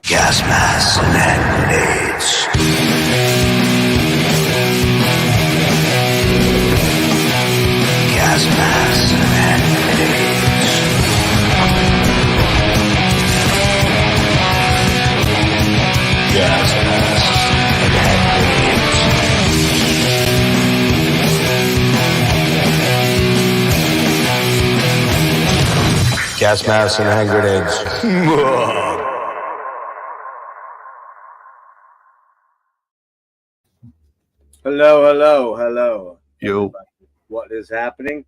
Gas masks and hand grenades. Gas masks and hand grenades. Gas masks and hand grenades. Gas masks and hand grenades. Hello. Yo. What is happening?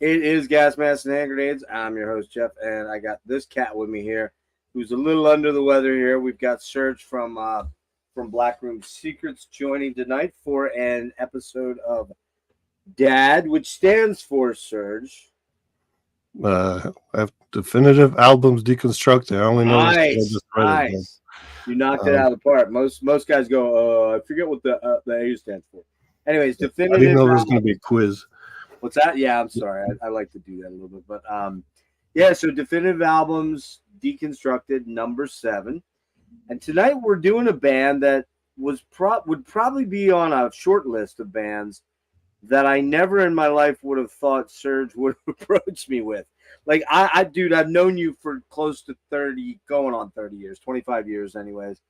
It is Gas Masks and Hand Grenades. I'm your host, Jeff, and I got this cat with me here who's a little under the weather here. We've got Serge from Black Room Secrets joining tonight for an episode of DAD, which stands for Serge. I have definitive albums deconstructed. I only know Nice. You knocked it out of the park. Most guys go, I forget what the A stands for. Anyways, definitive. I didn't know there was going to be a quiz. What's that? Yeah, I'm sorry. I like to do that a little bit. But yeah, so definitive albums deconstructed number 7. And tonight we're doing a band that would probably be on a short list of bands that I never in my life would have thought Serge would approach me with. Like, dude, I've known you for close to 30, going on 30 years, 25 years anyways.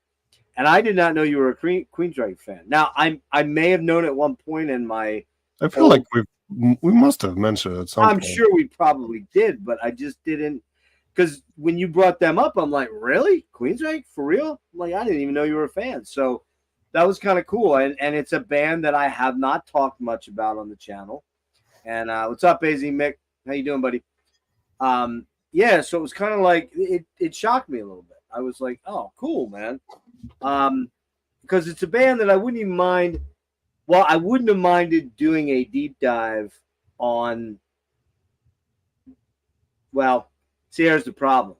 And I did not know you were a Queensryche fan. Now, I may have known at one point in my... I feel like we must have mentioned it at some point. I'm sure we probably did, but I just didn't... Because when you brought them up, I'm like, really? Queensryche? For real? Like, I didn't even know you were a fan. So that was kind of cool. And it's a band that I have not talked much about on the channel. And what's up, AZ Mick? How you doing, buddy? Yeah, so it was kind of like, it shocked me a little bit. I was like, oh, cool, man. Because it's a band that I wouldn't even mind. Well, I wouldn't have minded doing a deep dive on. Well, see, here's the problem.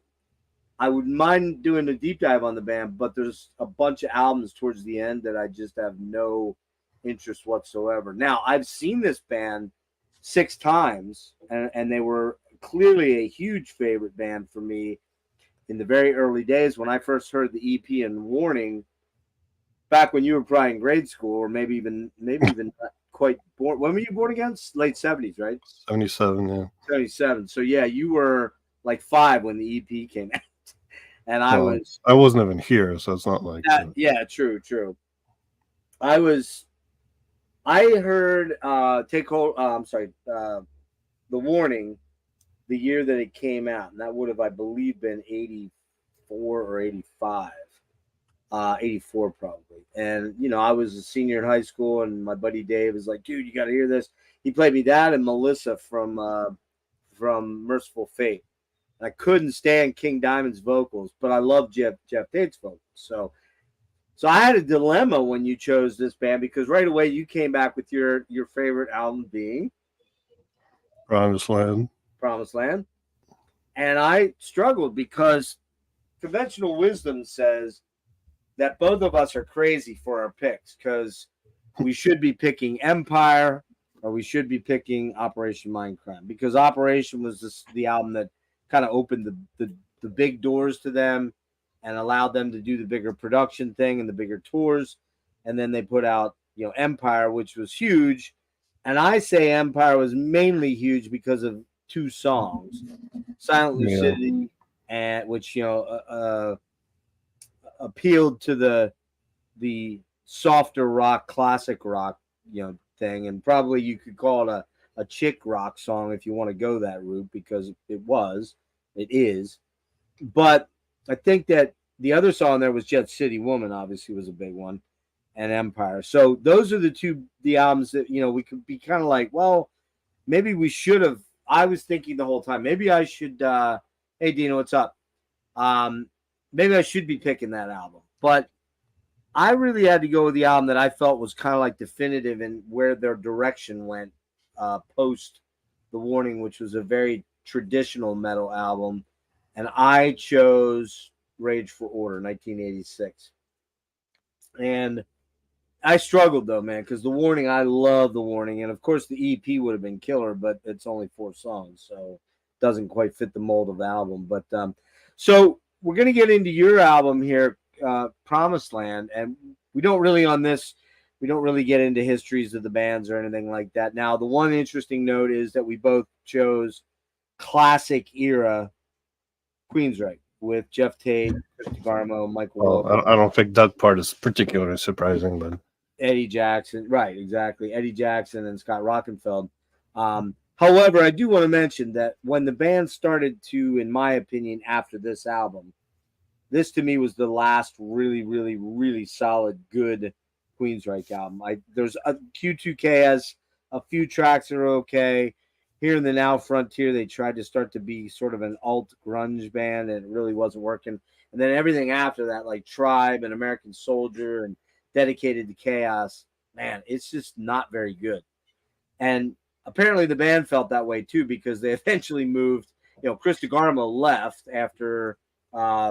I would mind doing a deep dive on the band, but there's a bunch of albums towards the end that I just have no interest whatsoever. Now, I've seen this band 6 times, and they were clearly a huge favorite band for me in the very early days when I first heard the EP and Warning, back when you were probably in grade school, or maybe even not quite born. When were you born again? Late 70s, right? 77, yeah. 77. So yeah, you were like 5 when the EP came out, and I wasn't even here, so it's not like that. Yeah, true. I heard Take Hold. The Warning, the year that it came out, and that would have, I believe, been 84 or 85. 84 probably. And, you know, I was a senior in high school, and my buddy Dave was like, dude, you got to hear this. He played me that and Melissa from Merciful Fate. And I couldn't stand King Diamond's vocals, but I love Jeff Tate's vocals. So I had a dilemma when you chose this band, because right away you came back with your favorite album being Promised Land. And I struggled because conventional wisdom says that both of us are crazy for our picks, because we should be picking Empire or we should be picking Operation Mindcrime, because Operation was the album that kind of opened the big doors to them and allowed them to do the bigger production thing and the bigger tours. And then they put out, you know, Empire, which was huge. And I say Empire was mainly huge because of 2 songs, Silent Lucidity, and which, you know, appealed to the softer rock, classic rock, you know, thing. And probably you could call it a chick rock song if you want to go that route, because it is. But I think that the other song there was Jet City Woman, obviously was a big one, and Empire. So those are the albums that, you know, we could be kind of like, well, maybe we should have. I was thinking the whole time, maybe I should, hey, Dino, what's up? Maybe I should be picking that album. But I really had to go with the album that I felt was kind of like definitive in where their direction went post The Warning, which was a very traditional metal album. And I chose Rage for Order, 1986. And I struggled, though, man, because The Warning, I love The Warning. And, of course, the EP would have been killer, but it's only 4 songs, so it doesn't quite fit the mold of the album. But so we're going to get into your album here, Promised Land, and we don't really get into histories of the bands or anything like that. Now, the one interesting note is that we both chose classic era Queensryche with Jeff Tate, Chris DeGarmo, Michael Well, Wilbur, I don't think that part is particularly surprising, but Eddie Jackson. Right, exactly. Eddie Jackson and Scott Rockenfeld. However, I do want to mention that when the band started to, in my opinion, after this album, this to me was the last really, really, really solid, good Queensryche album. There's a Q2K has a few tracks that are okay. Here in the Now Frontier, they tried to start to be sort of an alt grunge band, and it really wasn't working. And then everything after that, like Tribe and American Soldier and Dedicated to Chaos, man, it's just not very good. And apparently the band felt that way too, because they eventually moved. Chris DeGarmo left after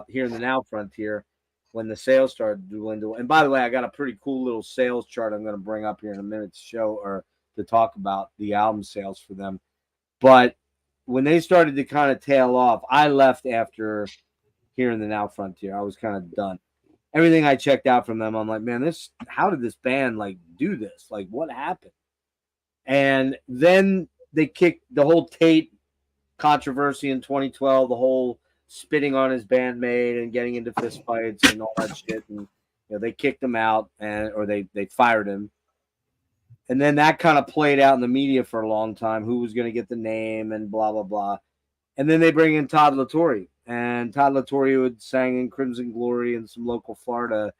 Here in the Now Frontier when the sales started to dwindle. And by the way, I got a pretty cool little sales chart I'm going to bring up here in a minute to show or to talk about the album sales for them. But when they started to kind of tail off, I left after Here in the Now Frontier. I was kind of done. Everything I checked out from them, I'm like, man, how did this band like do this? Like, what happened? And then they kicked the whole Tate controversy in 2012, the whole spitting on his bandmate and getting into fistfights and all that shit. And they kicked him out, or they fired him. And then that kind of played out in the media for a long time, who was going to get the name and blah, blah, blah. And then they bring in Todd La Torre. And Todd La Torre would sang in Crimson Glory and some local Florida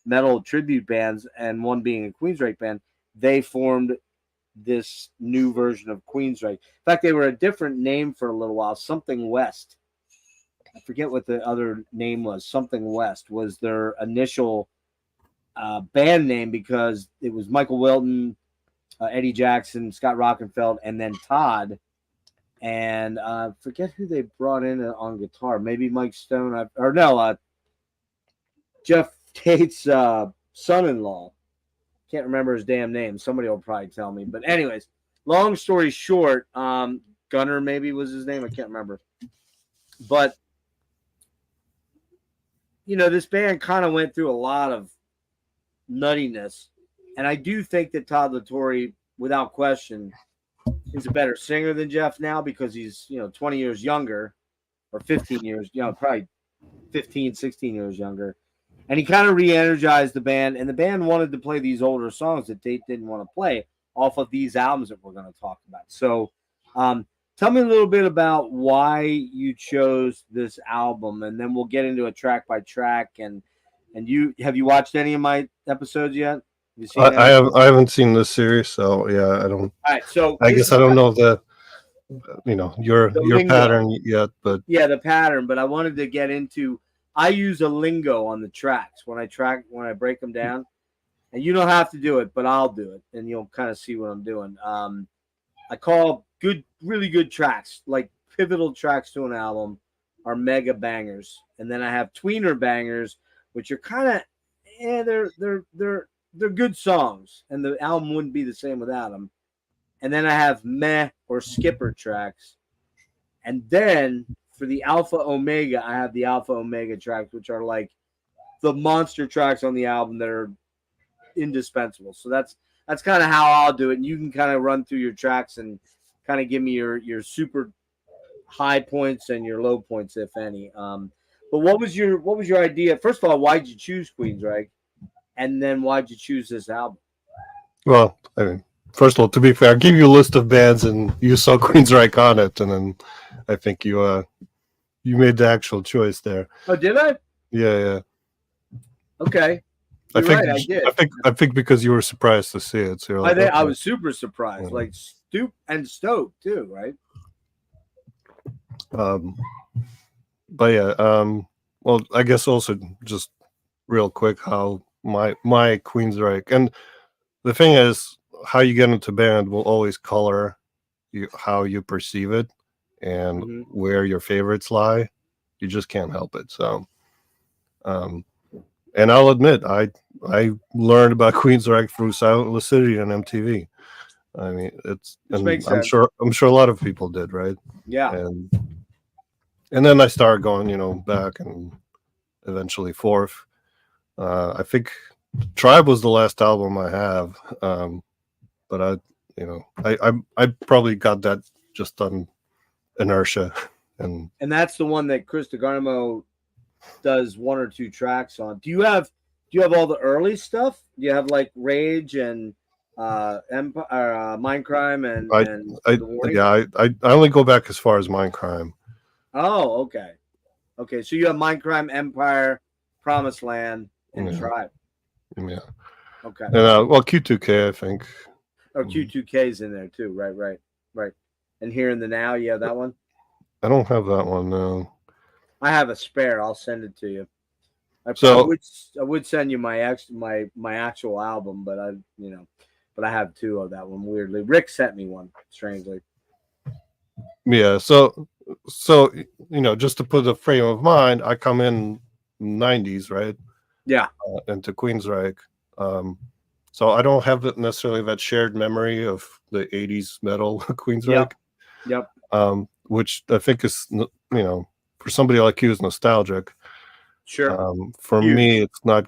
metal tribute bands, and one being a Queensryche band. They formed this new version of Queensryche. In fact, they were a different name for a little while, Something West. I forget what the other name was. Something West was their initial band name, because it was Michael Wilton, Eddie Jackson, Scott Rockenfeld, and then Todd. And forget who they brought in on guitar. Maybe Mike Stone. Jeff Tate's son-in-law. Can't remember his damn name. Somebody will probably tell me. But anyways, long story short, Gunner maybe was his name. I can't remember. But, this band kind of went through a lot of nuttiness. And I do think that Todd La Torre, without question, is a better singer than Jeff now, because he's, 20 years younger, or 15 years, probably 15, 16 years younger. And he kind of re-energized the band, and the band wanted to play these older songs that Tate didn't want to play off of these albums that we're going to talk about. So tell me a little bit about why you chose this album, and then we'll get into a track by track. And have you watched any of my episodes yet? I haven't seen this series, so yeah, I don't. All right, so I guess I don't know your pattern yet, but yeah, the pattern. But I wanted to get into. I use a lingo on the tracks when I break them down, and you don't have to do it, but I'll do it, and you'll kind of see what I'm doing. I call really good tracks, like pivotal tracks to an album, are mega bangers, and then I have tweener bangers, which are kind of they're good songs, and the album wouldn't be the same without them. And then I have meh or skipper tracks. And then for the Alpha Omega, I have the Alpha Omega tracks, which are like the monster tracks on the album that are indispensable. So that's kind of how I'll do it. And you can kind of run through your tracks and kind of give me your super high points and your low points, if any. But what was your idea? First of all, why'd you choose Queensryche? And then why'd you choose this album? Well, I mean, first of all, to be fair, I gave you a list of bands, and you saw Queensryche on it, and then I think you made the actual choice there. Oh, did I? Yeah. Okay. I think because you were surprised to see it. So you're like, I was super surprised, like stoked too, right? But yeah, well, I guess also just real quick how my Queensryche, and the thing is, how you get into band will always color how you perceive it and where your favorites lie. You just can't help it. So, and I'll admit, I learned about Queensryche through Silent Lucidity and MTV. I mean, I'm sure a lot of people did, right? Yeah. And then I started going, back and eventually fourth. I think Tribe was the last album I have, but I probably got that just on inertia, and that's the one that Chris DeGarmo does one or two tracks on. Do you have all the early stuff? Do you have like Rage and Mindcrime and The Warning? I only go back as far as Mindcrime. Oh, okay. Okay, so you have Mindcrime, Empire, Promised Land, and Tribe. Yeah. Okay. And Q2K, I think. Oh, Q2K's in there too. Right. And Here in the Now, you have that one? I don't have that one, no. I have a spare. I'll send it to you. I would send you my actual album, but I have two of that one. Weirdly, Rick sent me one. Strangely. Yeah. So just to put a frame of mind, I come in 90s, right? Yeah. Into Queensryche. So I don't have necessarily that shared memory of the 80s metal Queensryche. Yep. Which I think is, for somebody like you is nostalgic. Sure. For me, it's not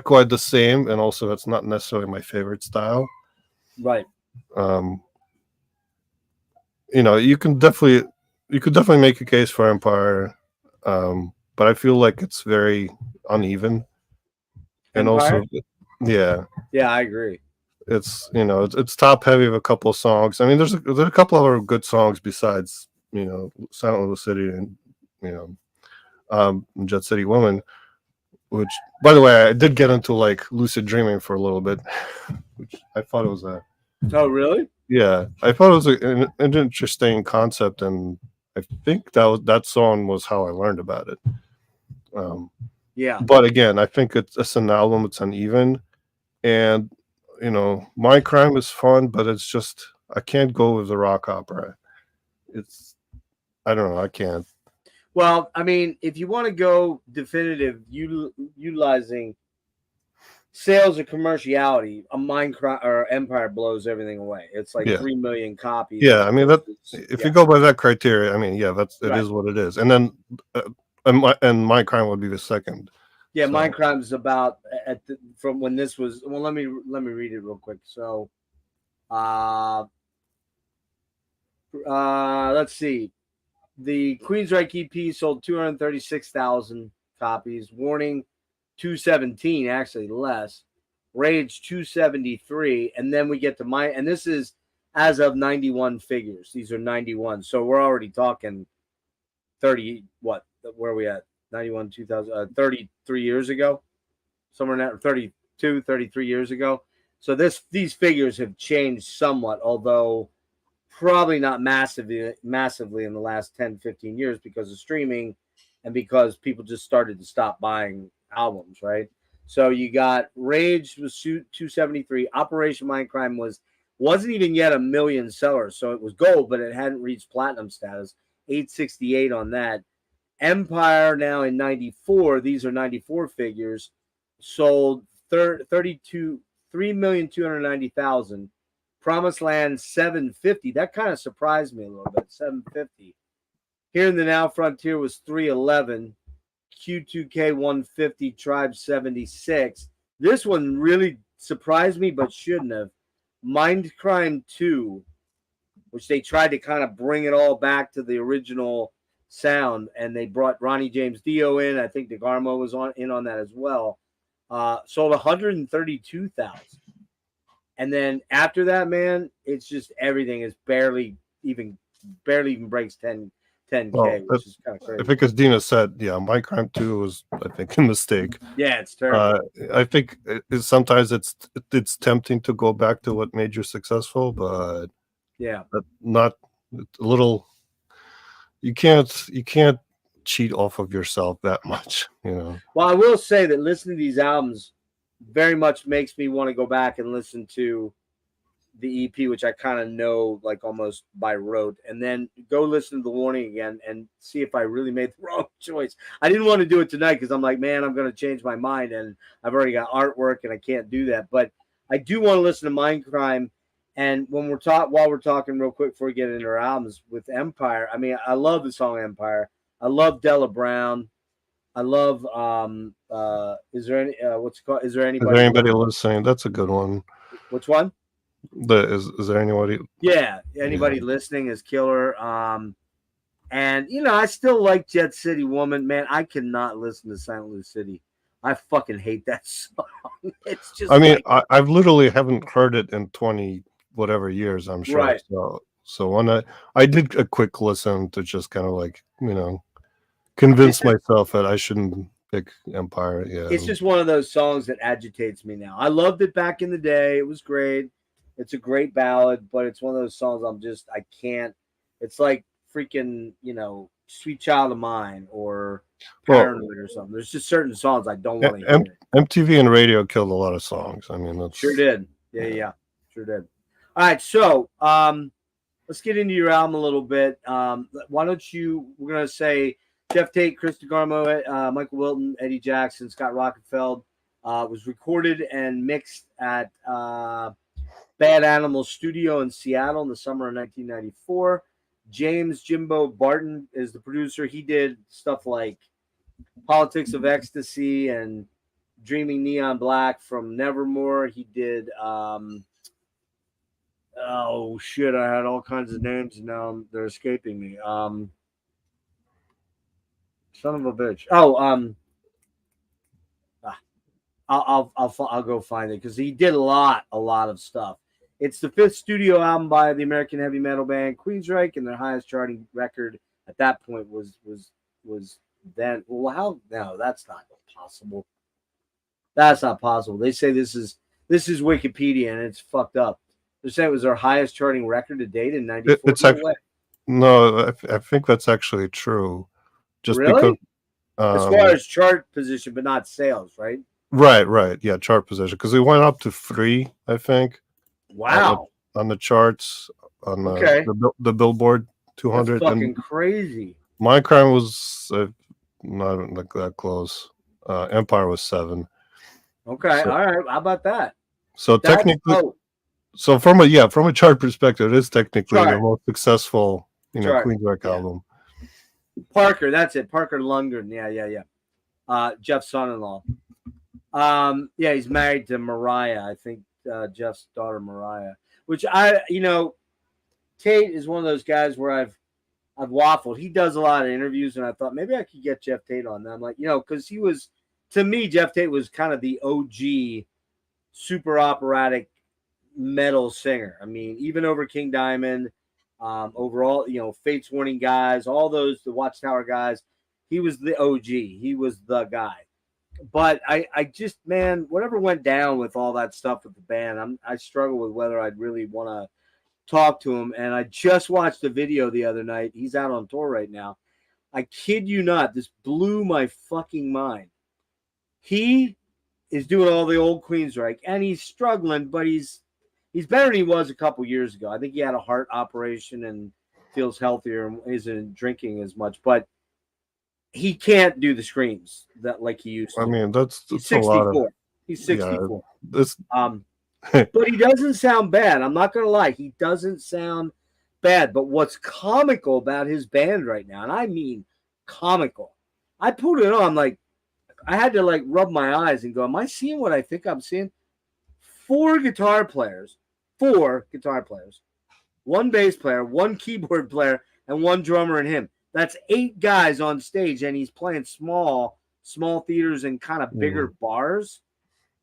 quite the same, and also it's not necessarily my favorite style. Right. You could definitely make a case for Empire, but I feel like it's very uneven. And Empire? also, yeah, I agree. it's top heavy with a couple of songs. I mean, there's a couple other good songs besides Silent Little City and Jet City Woman, which, by the way, I did get into like lucid dreaming for a little bit, which I thought it was a. Oh, really? Yeah, I thought it was an interesting concept, and I think that song was how I learned about it. Yeah. But again, I think it's an album. It's uneven, and Mindcrime is fun, but it's just I can't go with the rock opera. I don't know. I can't. Well, I mean, if you want to go definitive, utilizing sales and commerciality, a Mindcrime or Empire blows everything away. It's like 3 million copies. Yeah, I mean if you go by that criteria, I mean, it is what it is. And then and Mindcrime would be the second. Yeah, so. Mindcrime is about from when this was. Well, let me read it real quick. So, let's see. The Queensryche EP sold 236,000 copies. Warning, 217, actually less. Rage, 273, and then we get to and this is as of 91 figures. These are 91, so we're already talking 30. What? Where are we at? 91, 2000, 33 years ago, somewhere in that 32, 33 years ago. So these figures have changed somewhat, although probably not massively in the last 10, 15 years because of streaming and because people just started to stop buying albums, right? So you got Rage was 273. Operation Mindcrime wasn't even yet a million sellers. So it was gold, but it hadn't reached platinum status. 868 on that. Empire now in 94, these are 94 figures, sold 3,290,000. Promised Land 750. That kind of surprised me a little bit. 750. Here in the Now Frontier was 311. Q2K 150. Tribe 76. This one really surprised me, but shouldn't have. Mindcrime 2, which they tried to kind of bring it all back to the original sound, and they brought Ronnie James Dio in. I think DeGarmo was in on that as well. Sold 132,000. And then after that, man, it's just everything is barely even breaks 10K, which is kind of crazy. I think as Dina said, Mindcrime 2 was, I think, a mistake. Yeah, it's terrible. I think sometimes it's tempting to go back to what made you successful, but not a little. You can't cheat off of yourself that much, Well, I will say that listening to these albums very much makes me want to go back and listen to the EP, which I kind of know like almost by rote, and then go listen to The Warning again and see if I really made the wrong choice. I didn't want to do it tonight because I'm like, man, I'm going to change my mind, and I've already got artwork and I can't do that. But I do want to listen to Mindcrime. And when while we're talking real quick before we get into our albums with Empire, I mean, I love the song Empire. I love Della Brown. I love is there any what's it called? Is there Is there anybody anybody listening? That's a good one. which one? Is there anybody? Yeah, Yeah. anybody listening is killer. And I still like Jet City Woman, man. I cannot listen to St. Louis City. I fucking hate that song. It's just I mean, like I've literally haven't heard it in 20 whatever years, I'm sure. right. So when I did a quick listen to just kind of like, convince myself that I shouldn't pick Empire. Yeah. It's just one of those songs that agitates me now. I loved it back in the day. It was great. It's a great ballad, but it's one of those songs I can't. It's like freaking, Sweet Child of Mine or Paranoid or something. There's just certain songs I don't want to hear. MTV and radio killed a lot of songs. I mean, that's Sure did. Yeah. Sure did. All right, so let's get into your album a little bit. Why don't we're going to say Jeff Tate, Chris DeGarmo, Michael Wilton, Eddie Jackson, Scott Rockenfeld. Was recorded and mixed at Bad Animal Studio in Seattle in the summer of 1994. James Jimbo Barton is the producer. He did stuff like Politics of Ecstasy and Dreaming Neon Black from Nevermore. He did oh shit, I had all kinds of names and now they're escaping me. Son of a bitch. I'll go find it because he did a lot of stuff. It's the 5th studio album by the American heavy metal band Queensryche, and their highest charting record at that point was then. Well, how? No, that's not possible. That's not possible. They say this is Wikipedia and it's fucked up. They say it was their highest charting record to date in '94. It's actually no. I think that's actually true. Just really? because as far as chart position, but not sales, right? Right. Yeah, chart position because we went up to 3, I think. Wow. On the charts on the Billboard 200. That's fucking crazy. Mindcrime was not like that close. Empire was 7. Okay, all right. How about that? So technically, so from a chart perspective, it is technically the most successful Queensryche album. Parker, that's it. Parker Lundgren. Yeah. Jeff's son-in-law. He's married to Mariah. I think Jeff's daughter Mariah. Which Tate is one of those guys where I've waffled. He does a lot of interviews, and I thought maybe I could get Jeff Tate on. And I'm like, because he was, to me, Jeff Tate was kind of the OG super operatic metal singer. I mean, even over King Diamond, overall, Fates Warning guys, all those, the Watchtower guys, he was the OG. He was the guy. But I just, man, whatever went down with all that stuff with the band, I struggle with whether I'd really want to talk to him. And I just watched a video the other night. He's out on tour right now. I kid you not, this blew my fucking mind. He is doing all the old Queensryche, and he's struggling, but he's better than he was a couple years ago. I think he had a heart operation and feels healthier and isn't drinking as much, but he can't do the screams that like he used to. I mean, that's 64. A lot of, he's 64. Yeah, but he doesn't sound bad. I'm not gonna lie, he doesn't sound bad. But what's comical about his band right now, and I mean comical, I pulled it on, like I had to like rub my eyes and go, am I seeing what I think I'm seeing? 4 guitar players, 1 bass player, 1 keyboard player, and 1 drummer and him. That's 8 guys on stage, and he's playing small theaters and kind of bigger bars.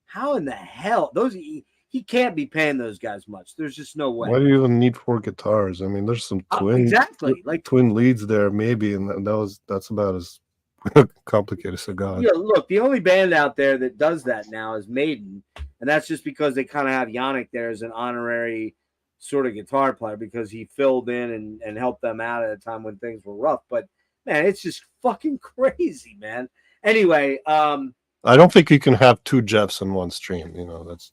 How in the hell? He can't be paying those guys much. There's just no way. Why do you even need 4 guitars? I mean, there's some twin leads there, maybe, and that's about as complicated as it got. Yeah, look, the only band out there that does that now is Maiden, and that's just because they kind of have Yannick there as an honorary sort of guitar player because he filled in and helped them out at a time when things were rough. But man, it's just fucking crazy, man. Anyway, I don't think you can have 2 Jeffs in one stream. That's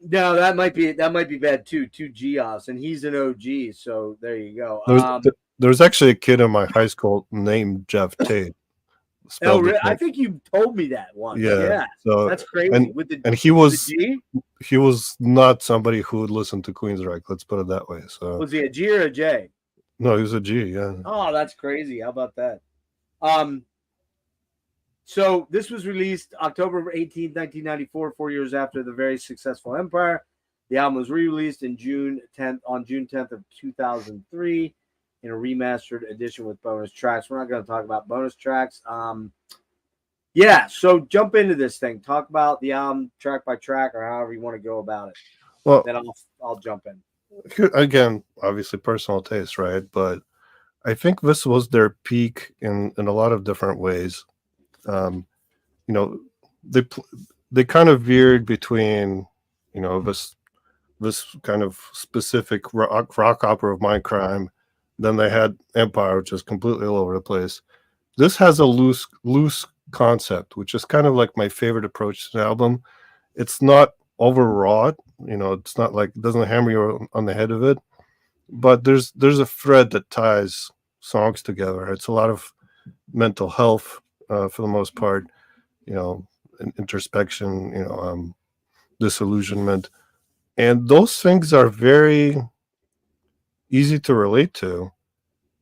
no, that might be bad too. 2 Geoffs, and he's an OG, so there you go. There's actually a kid in my high school named Jeff Tate. Oh, really? I think you told me that once. Yeah. So that's crazy. And he was not somebody who would listen to Queensryche. Let's put it that way. So was he a G or a J? No, he was a G. Yeah. Oh, that's crazy. How about that? So this was released October 18th, 1994, 4 years after the very successful Empire. The album was re-released on June 10th of 2003 in a remastered edition with bonus tracks. We're not going to talk about bonus tracks. Yeah, so jump into this thing. Talk about the album track by track, or however you want to go about it. Well, Then I'll jump in. again, obviously personal taste, right? But I think this was their peak in a lot of different ways. You know, they kind of veered between, you know, this kind of specific rock opera of Mindcrime. Then they had Empire, which is completely all over the place. This has a loose concept, which is kind of like my favorite approach to an album. It's not overwrought, you know, it's not like, it doesn't hammer you on the head of it, but there's a thread that ties songs together. It's a lot of mental health for the most part, you know, introspection, you know, disillusionment, and those things are very easy to relate to.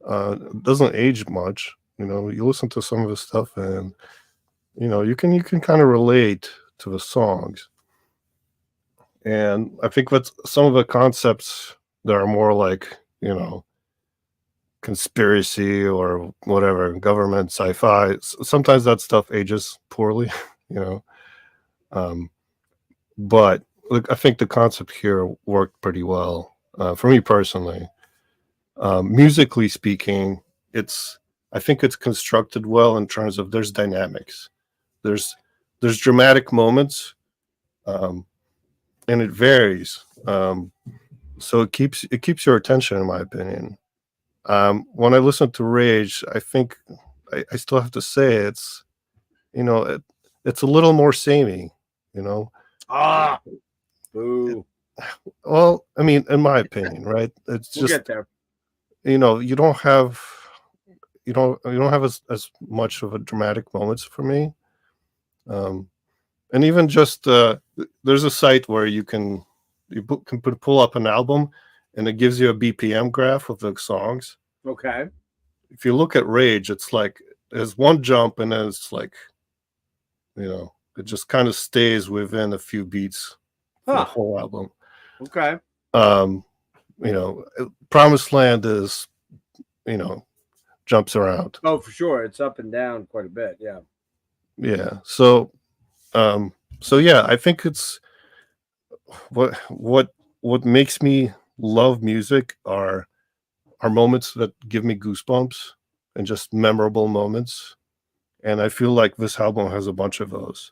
It doesn't age much. You know, you listen to some of the stuff, and you know, you can kind of relate to the songs. And I think that's some of the concepts that are more like, you know, conspiracy or whatever, government, sci-fi. Sometimes that stuff ages poorly, you know. But look, I think the concept here worked pretty well for me personally. Musically speaking, I think it's constructed well in terms of there's dynamics, there's dramatic moments, and it varies. So it keeps your attention, in my opinion. When I listen to Rage, I think I still have to say it's, you know, it's a little more samey, you know. Boo. Well, I mean, in my opinion, right? It's We'll just, get there. you know, you don't have as much of a dramatic moments for me. And even just there's a site where you can pull up an album, and it gives you a BPM graph of the songs. Okay. If you look at Rage, it's like there's one jump, and then it's like, you know, it just kind of stays within a few beats for the whole album. Okay. You know, Promised Land is, you know, jumps around. Oh, for sure. It's up and down quite a bit. Yeah. Yeah. So yeah, I think it's what makes me love music are moments that give me goosebumps and just memorable moments. And I feel like this album has a bunch of those,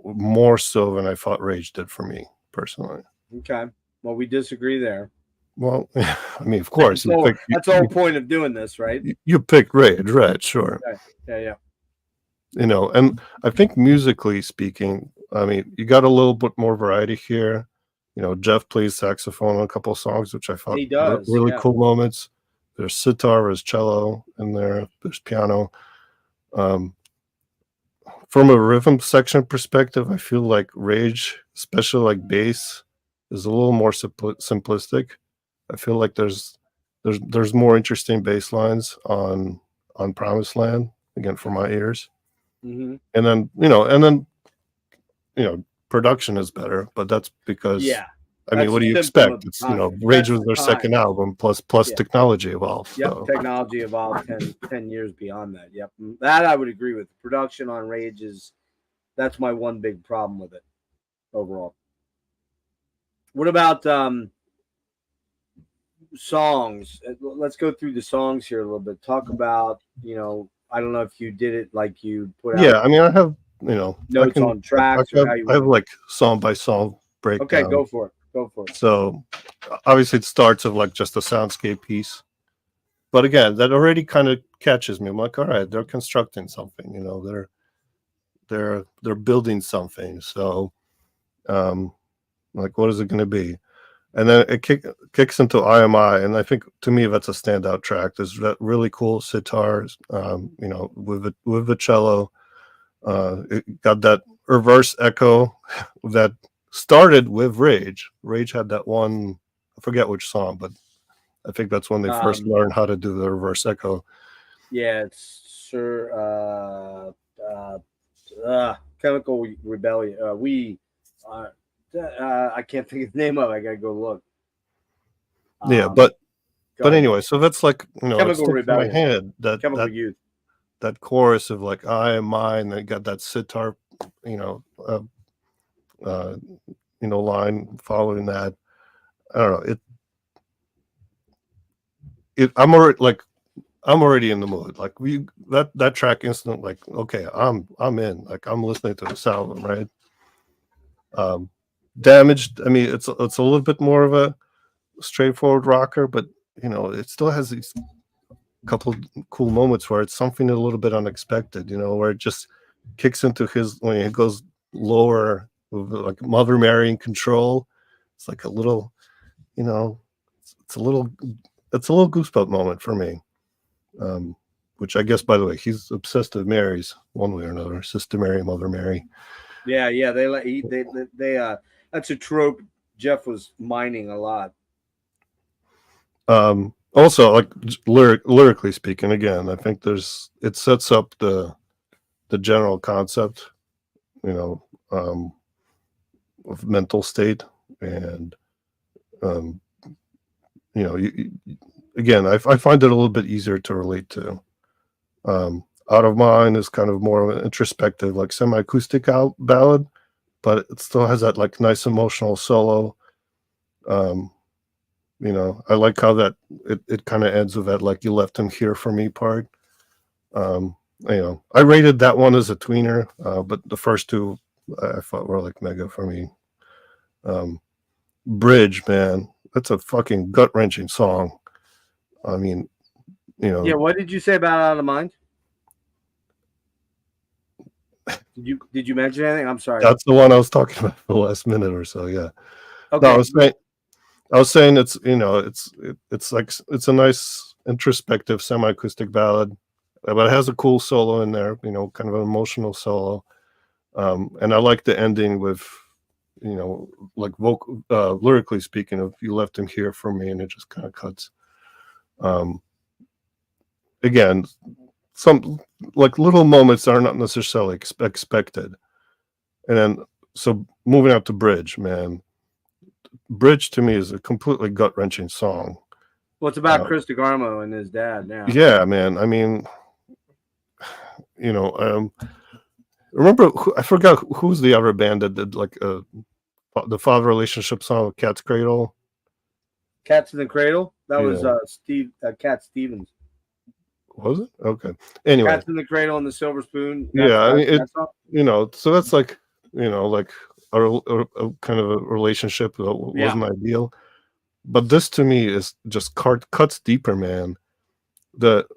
more so than I thought Rage did for me personally. Okay. Well, we disagree there. Well, I mean, of course, That's the whole point of doing this, right? You picked Rage, right? Sure. Okay. Yeah. You know, and I think musically speaking, I mean, you got a little bit more variety here. You know, Jeff plays saxophone on a couple of songs, which I thought he does. Really cool moments. There's sitar, there's cello in there, there's piano. From a rhythm section perspective, I feel like Rage, especially like bass, is a little more simplistic. I feel like there's more interesting bass lines on Promised Land, again, for my ears. Mm-hmm. And then production is better, but that's because I mean, what do you expect? It's, you know, Rage was their second album, plus technology evolved. Yep, so. Technology evolved 10 years beyond that. Yep, that I would agree with. Production on Rage that's my one big problem with it overall. What about songs? Let's go through the songs here a little bit. Talk about, you know, I don't know if you did it like you put out. Yeah, I mean, I have, you know, notes on tracks. I have like song by song breakdown. Okay, go for it. So obviously it starts with like just a soundscape piece, but again, that already kind of catches me. I'm like, all right, they're constructing something, you know, they're building something. So like, what is it going to be? And then it kicks into IMI, and I think to me that's a standout track. There's that really cool sitar, you know, with the cello. It got that reverse echo that started with Rage. Rage had that one, I forget which song, but I think that's when they first learned how to do the reverse echo. Yeah, it's Serre. Chemical Rebellion. I can't think of the name of it. I gotta go look. Yeah, Go but ahead. anyway, so that's like, it Chemical sticks in my Rebellion. head that Chemical Youth. that chorus of like I am mine. They got that sitar, you know, uh, uh, line following that. I don't know. I'm already in the mood. Like that track instant, like, okay, I'm in. Like I'm listening to this album, right? Damaged. I mean, it's a little bit more of a straightforward rocker, but it still has these couple cool moments where it's something a little bit unexpected. Where it just kicks into when it goes lower, with like Mother Mary in control. It's like a little, it's a little goosebump moment for me. Which I guess, by the way, he's obsessed with Marys one way or another. Sister Mary, Mother Mary. Yeah. That's a trope Jeff was mining a lot. Also, like lyrically speaking, again, I think it sets up the general concept, of mental state, and again, I find it a little bit easier to relate to. Out of Mind is kind of more of an introspective, like semi-acoustic ballad, but it still has that like nice emotional solo. I like how that it kind of ends with that like you left him here for me part. I rated that one as a tweener, but the first two I thought were like mega for me. Bridge, man, that's a fucking gut wrenching song. I mean, Yeah. What did you say about Out of Mind? Did you mention anything? I'm sorry. that's the one I was talking about for the last minute or so. Yeah. Okay. No, I was saying it's like it's a nice introspective semi-acoustic ballad, but it has a cool solo in there. Kind of an emotional solo. And I like the ending with, like lyrically speaking, of you left him here for me, and it just kind of cuts. Again, some like little moments that are not necessarily expected. And then, so moving out to Bridge, man. Bridge to me is a completely gut wrenching song. Well, it's about Chris DeGarmo and his dad now. Yeah, man. I mean, remember, I forgot who's the other band that did like the father relationship song with Cat's Cradle. Cats in the Cradle. That was Yeah. Cat Stevens. Was it? Okay. Anyway, Cats in the Cradle and the Silver Spoon. yeah. I mean, That's all. so that's like, like a kind of a relationship that wasn't ideal. But this to me is just cuts deeper, man. The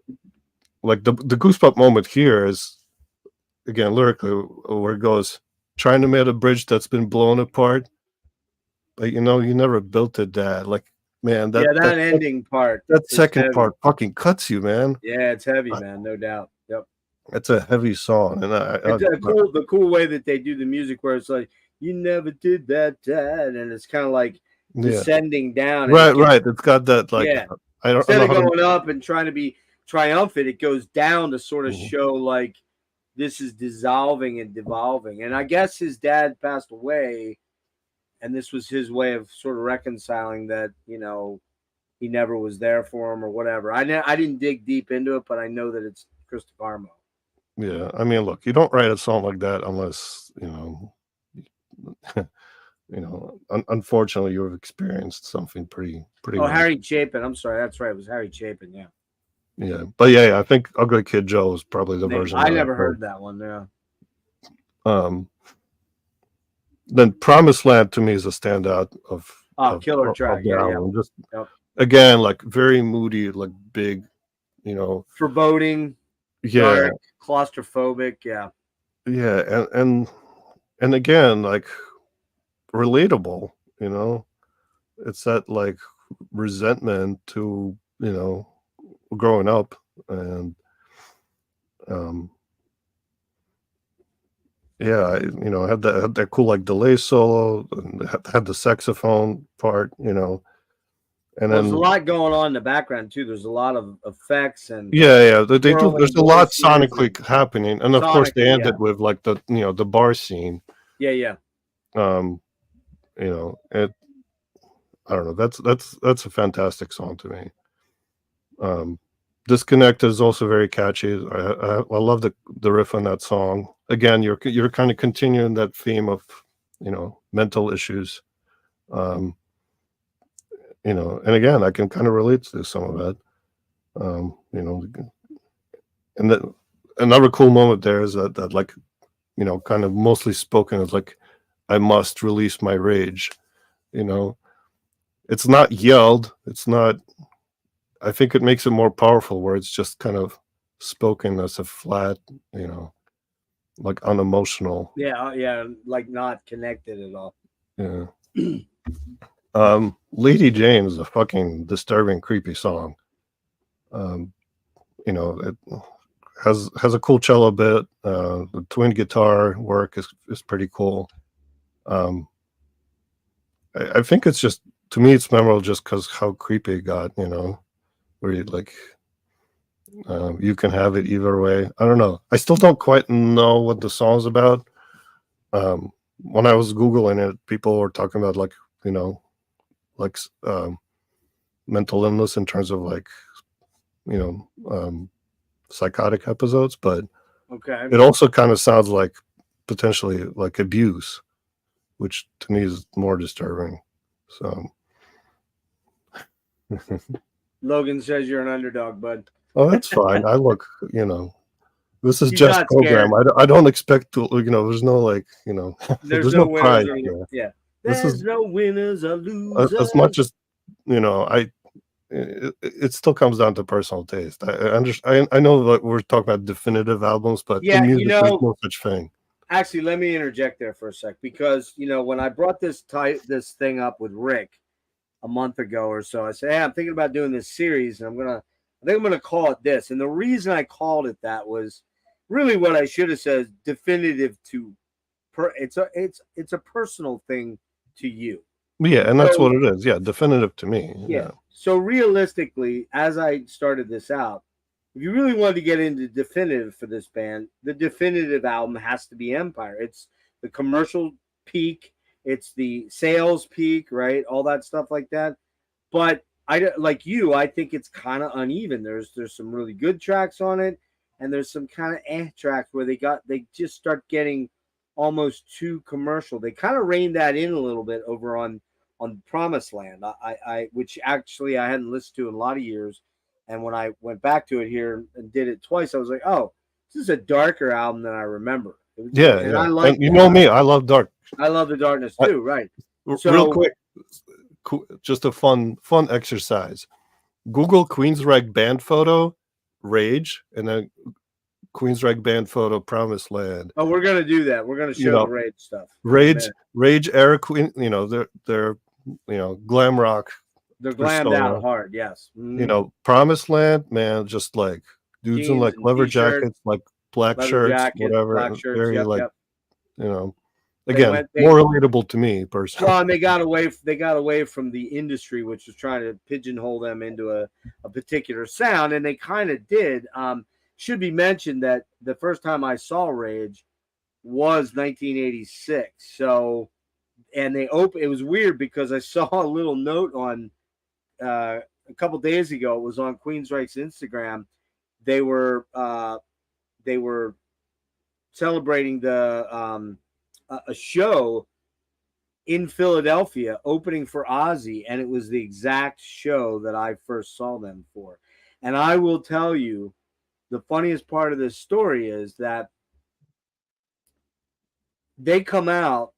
goosebump moment here is, again, lyrically, where it goes, trying to make a bridge that's been blown apart, but you never built it, Dad. Like, man, that ending part. That second part fucking cuts you, man. Yeah, it's heavy, man, no doubt. Yep. It's a heavy song, and the cool way that they do the music, where it's like, you never did that, Dad, and it's kind of like descending down. Right. It's got that like, instead of going up and trying to be triumphant, it goes down to sort of show like this is dissolving and devolving. And I guess his dad passed away, and this was his way of sort of reconciling that, he never was there for him or whatever. I didn't dig deep into it, but I know that it's Chris DeGarmo. Yeah, I mean, look, you don't write a song like that unless unfortunately, you've experienced something pretty. Oh, Harry Chapin. I'm sorry, that's right. It was Harry Chapin. Yeah. Yeah, but yeah, I think Ugly Kid Joe is probably the version. I never heard that one. Yeah. Then Promised Land to me is a standout of killer track. Yeah. Just again, like very moody, like big, foreboding. Yeah. Dark, claustrophobic. Yeah. Yeah, and again, like relatable. It's that like resentment to growing up, and yeah, had that cool like delay solo, and had the saxophone part, And Well, there's a then lot going on in the background too. There's a lot of effects and yeah, they do. swirling There's a lot voices sonically and happening, and of course they sonically, ended with like the bar scene. yeah. Um, it. I don't know. That's a fantastic song to me. Um, Disconnected is also very catchy. I love the riff on that song. Again, you're kind of continuing that theme of mental issues. Um, and again, I can kind of relate to some of that. And then another cool moment there is that like kind of mostly spoken as like, I must release my rage. You know, it's not yelled. It's not. I think it makes it more powerful where it's just kind of spoken as a flat, like unemotional. Yeah, like not connected at all. Yeah. Lady Jane is a fucking disturbing, creepy song. It has a cool cello bit. The twin guitar work is pretty cool. I think it's just, to me, it's memorable just because how creepy it got. Where you like, you can have it either way. I don't know. I still don't quite know what the song's about. When I was Googling it, people were talking about like, like mental illness in terms of like, psychotic episodes, but Okay. it also kind of sounds like potentially like abuse, which to me is more disturbing. So, Logan says you're an underdog, bud. oh, that's fine. This is He's just not program. scared. I don't expect to, there's no like, There's there's no no winners pride or here. yeah. This There's is no winners or as much losers. as, it still comes down to personal taste. I know that we're talking about definitive albums, but in Yeah, music, there's no such thing. actually, let me interject there for a sec because when I brought this thing up with Rick a month ago or so, I said, "Hey, I'm thinking about doing this series, and I think I'm gonna call it this." And the reason I called it that was really what I should have said: definitive to, it's a personal thing to you. Yeah, and that's what So it is. Yeah, definitive to me. yeah. Yeah. So realistically, as I started this out, if you really wanted to get into definitive for this band, the definitive album has to be Empire. It's the commercial peak, it's the sales peak, right? All that stuff like that. But like you, I think it's kind of uneven. There's some really good tracks on it, and there's some kind of tracks where they just start getting almost too commercial. They kind of reined that in a little bit over on Promised Land, I which actually I hadn't listened to in a lot of years, and when I went back to it here and did it twice, I was like, oh, this is a darker album than I remember. Yeah, And yeah. I like And you that. know me, I love dark. I love the darkness I, too, right? real So quick, just a fun exercise. Google Queensryche band photo, Rage, and then Queensryche band photo, Promised Land. we're gonna do that. We're gonna show the Rage stuff in a minute. Rage era Queen. They're glam rock They're glammed persona. out hard, yes. Mm-hmm. Promised Land, man, just like dudes in Jeans like and leather t-shirts, jackets, like black leather shirts, jackets, whatever, black and shirts. very Yep, like, yep. They again, went. more relatable to me personally. Well, and they got away. They got away from the industry, which was trying to pigeonhole them into a particular sound, and they kind of did. Should be mentioned that the first time I saw Rage was 1986. So, and it was weird because I saw a little note on a couple days ago. It was on Queensryche's Instagram. They were celebrating a show in Philadelphia opening for Ozzy, and it was the exact show that I first saw them for. And I will tell you, the funniest part of this story is that they come out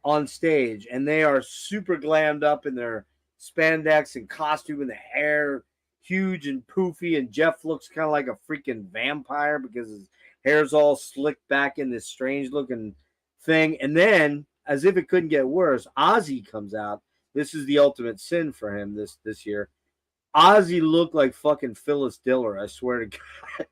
on stage and they are super glammed up in their spandex and costume and the hair huge and poofy, and Jeff looks kind of like a freaking vampire because his hair's all slicked back in this strange looking thing. And then, as if it couldn't get worse, Ozzy comes out. This is the ultimate sin for him this year. Ozzy looked like fucking Phyllis Diller, I swear to God.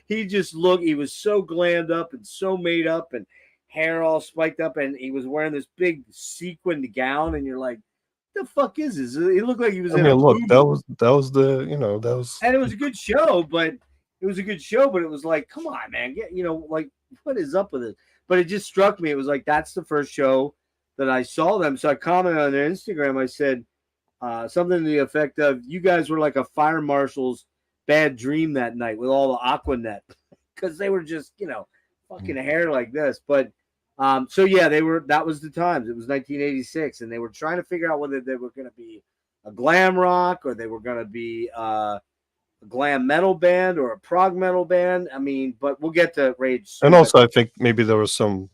He just looked, he was so glammed up and so made up and hair all spiked up, and he was wearing this big sequined gown, and you're like, the fuck is this? It looked like he was I in a mean, look, movie. that was the that was And it was a good show, but it was like, come on, man, get like what is up with it? But it just struck me. It was like that's the first show that I saw them. So I commented on their Instagram. I said something to the effect of, "You guys were like a fire marshal's bad dream that night with all the Aquanet because they were just fucking hair like this." But so yeah, they were. That was the times. It was 1986, and they were trying to figure out whether they were going to be a glam rock or they were going to be a glam metal band or a prog metal band. I mean, but we'll get to Rage soon. and also I think maybe there was some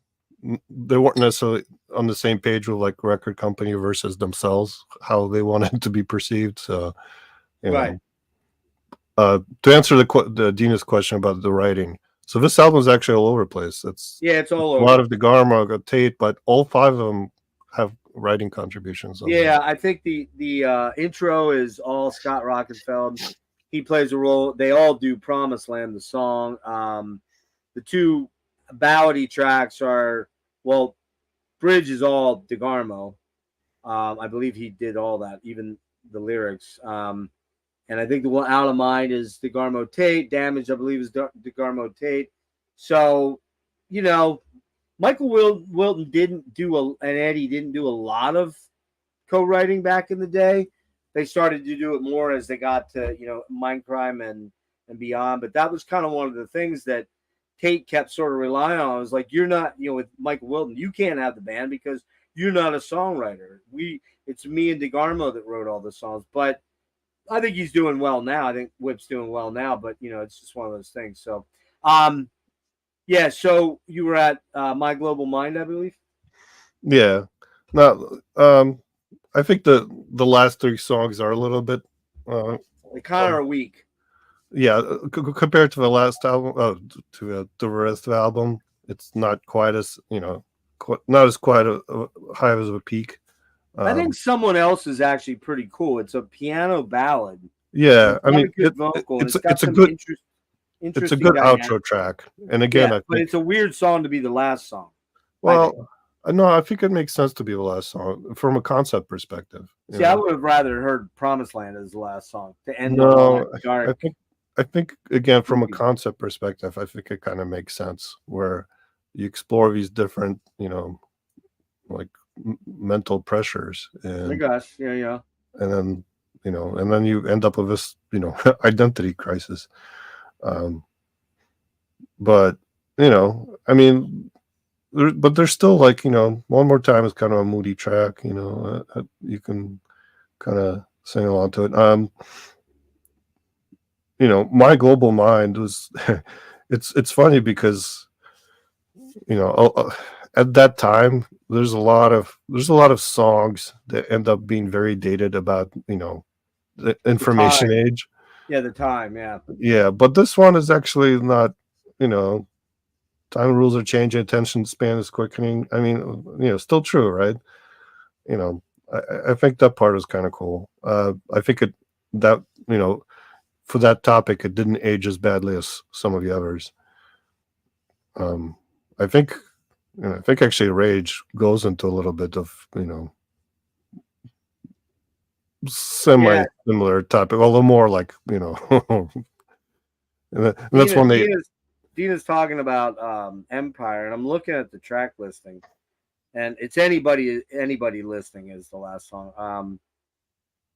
they weren't necessarily on the same page with like record company versus themselves, how they wanted to be perceived. So, Right. To answer the Dina's question about the writing, so this album is actually all over the place. It's all a over. lot of DeGarmo, Tate, but all 5 of them have writing contributions. Yeah, I think the intro is all Scott Rockenfeld. He plays a role. They all do Promised Land, the song. The 2 ballady tracks are, well, Bridge is all DeGarmo. I believe he did all that, even the lyrics. And I think the one Out of Mind is DeGarmo Tate. Damage, I believe, is DeGarmo Tate. So, Michael Wilton didn't do and Eddie didn't do a lot of co-writing back in the day. They started to do it more as they got to Mindcrime and beyond. But that was kind of one of the things that Tate kept sort of relying on. It was like, you're not with Michael Wilton, you can't have the band because you're not a songwriter. It's me and DeGarmo that wrote all the songs. But I think he's doing well now. I think Whip's doing well now. But it's just one of those things. So yeah, so you were at My Global Mind, I believe. Yeah. Now, I think the last 3 songs are a little bit. They kind of are weak. Yeah, compared to the last album, to the rest of the album, it's not quite as not as quite a high as a peak. I think Someone Else is actually pretty cool. It's a piano ballad. Yeah, I mean, it's a good. Interesting it's a good dynamic. Outro track, and again, I think, but it's a weird song to be the last song. Well, no, I think it makes sense to be the last song from a concept perspective. See, I would have rather heard "Promised Land" as the last song to end. No, I think again from a concept perspective, I think it kind of makes sense where you explore these different, like mental pressures, and yeah, and then and then you end up with this, identity crisis. But I mean, but there's still like One More Time is kind of a moody track. You can kind of sing along to it. My Global Mind was it's funny because at that time there's a lot of songs that end up being very dated about the information age. Yeah, the time, but this one is actually not. Time rules are changing, attention span is quickening. I mean, still true, right? I think that part is kind of cool. I think for that topic, it didn't age as badly as some of the others. I think actually Rage goes into a little bit of similar topic, although more like and that's when Dina's talking about Empire, and I'm looking at the track listing, and it's anybody listening is the last song.